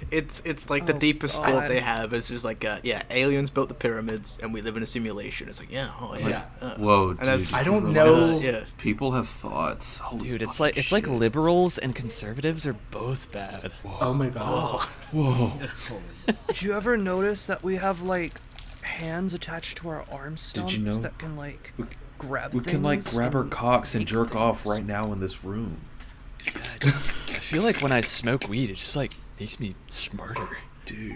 It's like the Oh, deepest God. thought they have is just like, aliens built the pyramids and we live in a simulation. It's like, Whoa, And that's- I don't know. Yeah. People have thoughts. Holy Dude, it's fucking like shit. liberals and conservatives are both bad. Oh my god. Whoa. Did you ever notice that we have like hands attached to our arm stumps Did you know- that can like grab We things? can like grab our and cocks and make jerk off things? right now in this room. I feel like when I smoke weed, it just like makes me smarter. Dude.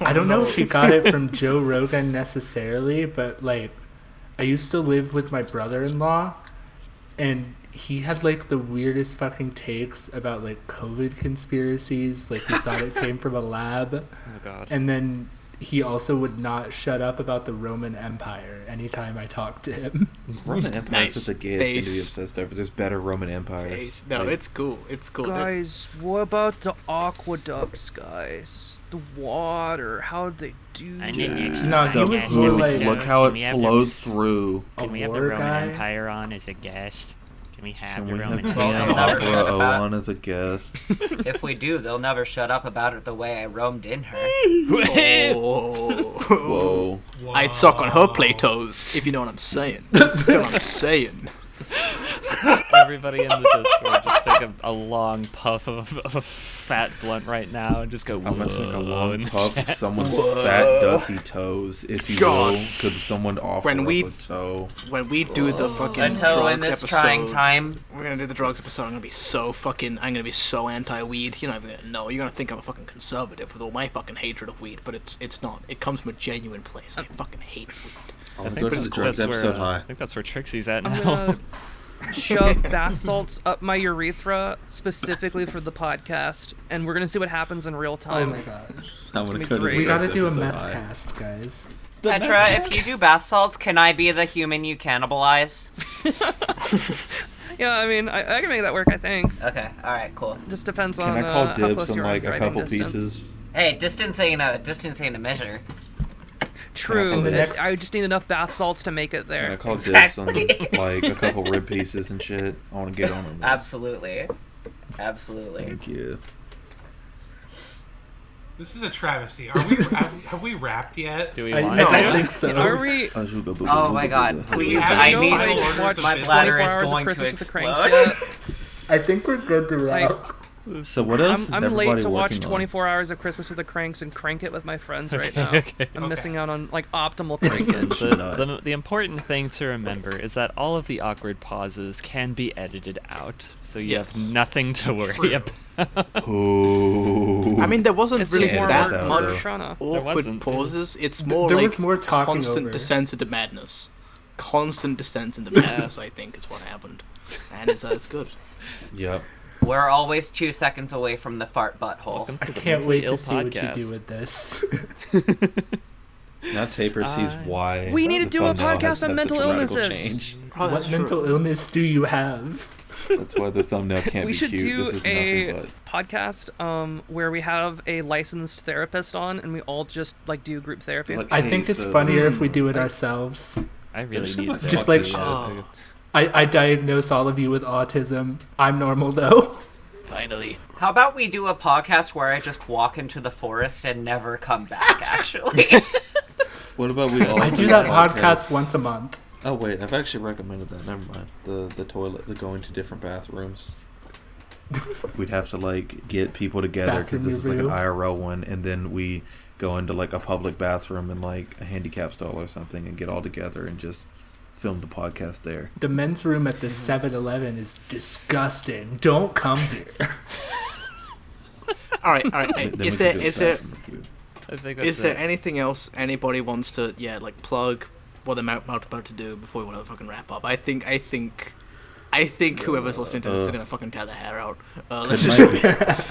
I don't know if he got it from Joe Rogan necessarily, but like I used to live with my brother-in-law and he had like the weirdest fucking takes about like COVID conspiracies. Like he thought it came from a lab. Oh god. And then he also would not shut up about the Roman Empire anytime I talked to him. Roman Empire is Nice. just a gay thing to be Base. obsessed over. There's better Roman empires. No, Like, it's cool. It's cool. Guys, what about the aqueducts, guys? The water, how'd they do I that? need No, he the was Can more food, like look how Can we it have flowed through. a Can we have the war Roman guy. Empire on as a guest? Can we have Can the we Roman have Well, Tina they'll never shut Opera about- on as a guest? If we do, they'll never shut up about it the way I roamed in her. Oh. Whoa. I'd suck on her play toes, if you know what I'm saying. You know what I'm saying. Everybody in the Discord just take a long puff of a fat blunt right now and just go, I'm gonna take a "Whoa," long in the puff of chat. someone's fat, dusty toes, if you God. will. Could someone offer When we- up a toe? When we do the fucking Until drugs in this episode, trying time, we're gonna do the drugs episode. I'm gonna be so anti-weed. You're not even gonna know. You're gonna think I'm a fucking conservative with all my fucking hatred of weed, but it's not. It comes from a genuine place. I fucking hate weed. I I want to think go to the drugs that's episode where, high. I think that's where Trixie's at I'm now. gonna shove bath salts up my urethra specifically for the podcast, and we're gonna see what happens in real Oh time. my god. I want be to go to great. the We drugs gotta do a episode meth high. cast, guys. Petra, if you do bath salts, can I be the human you cannibalize? Yeah, I mean, I can make that work. I think. Okay, alright, cool. Just depends Can on I call how dibs close on you are like in a driving couple distance. pieces? Hey, distance ain't a measure. True. And the next- I just need enough bath salts to make it Can I there. call Exactly. dibs on like a couple rib pieces and shit? I want to get on them. Absolutely. Absolutely. Thank you. This is a travesty. Have we wrapped yet? Do we I, want no, to? I think so. Are we? Oh my god, please, have I no need final orders watch of my business. bladder 24 is hours of going to Christmas with the Cranks explode. yet? I think we're good to wrap. So what else is I'm everybody late to watch working on? 24 hours of Christmas with the Cranks and crank it with my friends right now. okay. I'm Okay. missing out on like optimal Listen, crankage. the important thing to remember is that all of the awkward pauses can be edited out, so you Yes. have nothing to worry True. about. Ooh. I mean, there wasn't It's really just more that that though. much Trana. awkward wasn't. pauses. It's more There like was more talking constant over. descents into madness. Constant descents into madness, I think, is what happened. And it's good. Yep. We're always 2 seconds away from the fart butthole. Welcome I to the can't Mentally wait Ill to see what you podcast. do with this. Now Taper sees why. We need to the do a thumbnail has podcast to on have mental such a radical illnesses. change. Oh, that's What mental true. illness do you have? That's why the thumbnail can't We be should cute. do This is a nothing podcast where we have a licensed therapist on and we all just like do group therapy. Like- I Hey, think it's so- funnier if we do it ourselves. I really There's need so much to Just fucking like- shit. Oh. I diagnose all of you with autism. I'm normal though. Finally. How about we do a podcast where I just walk into the forest and never come back, actually? What about we all I do that podcast once a month. Oh wait, I've actually recommended that. Never mind. The toilet, the going to different bathrooms. We'd have to like get people together because Bathroom this is like an review. IRL one, and then we go into like a public bathroom in like a handicap stall or something, and get all together and just film the podcast there. The men's room at the 7-Eleven is disgusting. Don't come here. All right. Then we Is can there do a is there bathroom review. I think that's is there it. anything else anybody wants to like plug what they're about to do before we want to fucking wrap up? I think whoever's listening to this is gonna fucking tear their hair out. Let's Could, just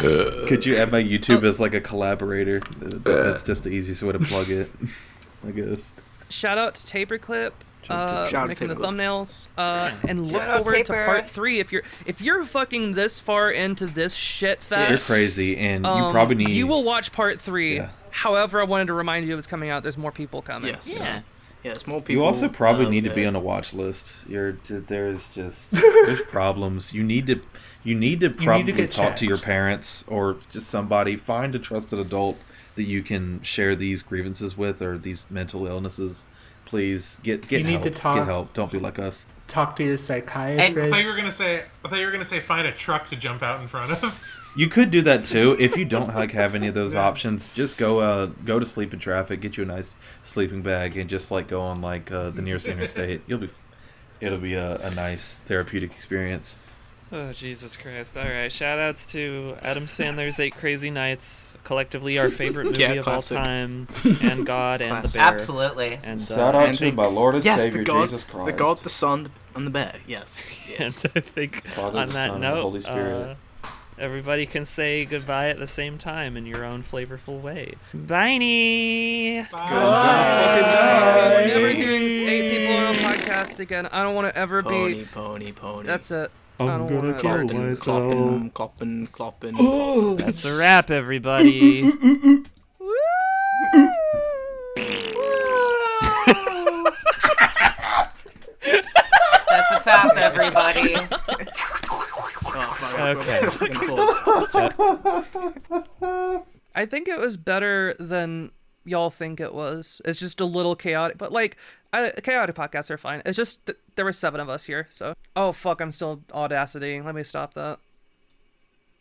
could you add my YouTube as like a collaborator? That's just the easiest way to plug it, I guess. Shout out to Taperclip. Shout out to Making the Taperclip. thumbnails, and look Shout out forward to Taper. part 3. If you're fucking this far into this shit You're fest, crazy, and you probably need. You will watch part 3. Yeah. However, I wanted to remind you it was coming out. There's more people coming. yes. Yeah. Yes, more people. You also probably need to be yeah. on a watch list. There's problems. You need to probably get talk to your checked. parents or just somebody. Find a trusted adult that you can share these grievances with or these mental illnesses. Please get You need help. to talk- Get help. Don't be like us. Talk to your I psychiatrist. thought you were gonna say find a truck to jump out in front of. You could do that too. If you don't like have any of those options, just go to sleep in traffic, get you a nice sleeping bag, and just like go on like the nearest interstate. It'll be a nice therapeutic experience. Oh, Jesus Christ. All right. Shout outs to Adam Sandler's 8 Crazy Nights, collectively our favorite movie Yeah, of classic. all time, and God and the Classic. Bear. Absolutely. And, Shout out and to my Lord and Yes, Savior the God, Jesus Christ. the God, the Son, and the Bear. Yes. And Yes. I think Father, on the that Son, and the note, Holy Spirit. everybody can say goodbye at the same time in your own flavorful way. Bye. We're never doing 8 people on a podcast again. I don't want to ever be. Pony. That's it. I'm I don't gonna want to kill ever do. myself. Clopping. That's a wrap, everybody. That's a fap, everybody. Okay. I think it was better than y'all think it was. It's just a little chaotic, but like, chaotic podcasts are fine. It's just there were 7 of us here, so. Oh fuck, I'm still audacitying. Let me stop that.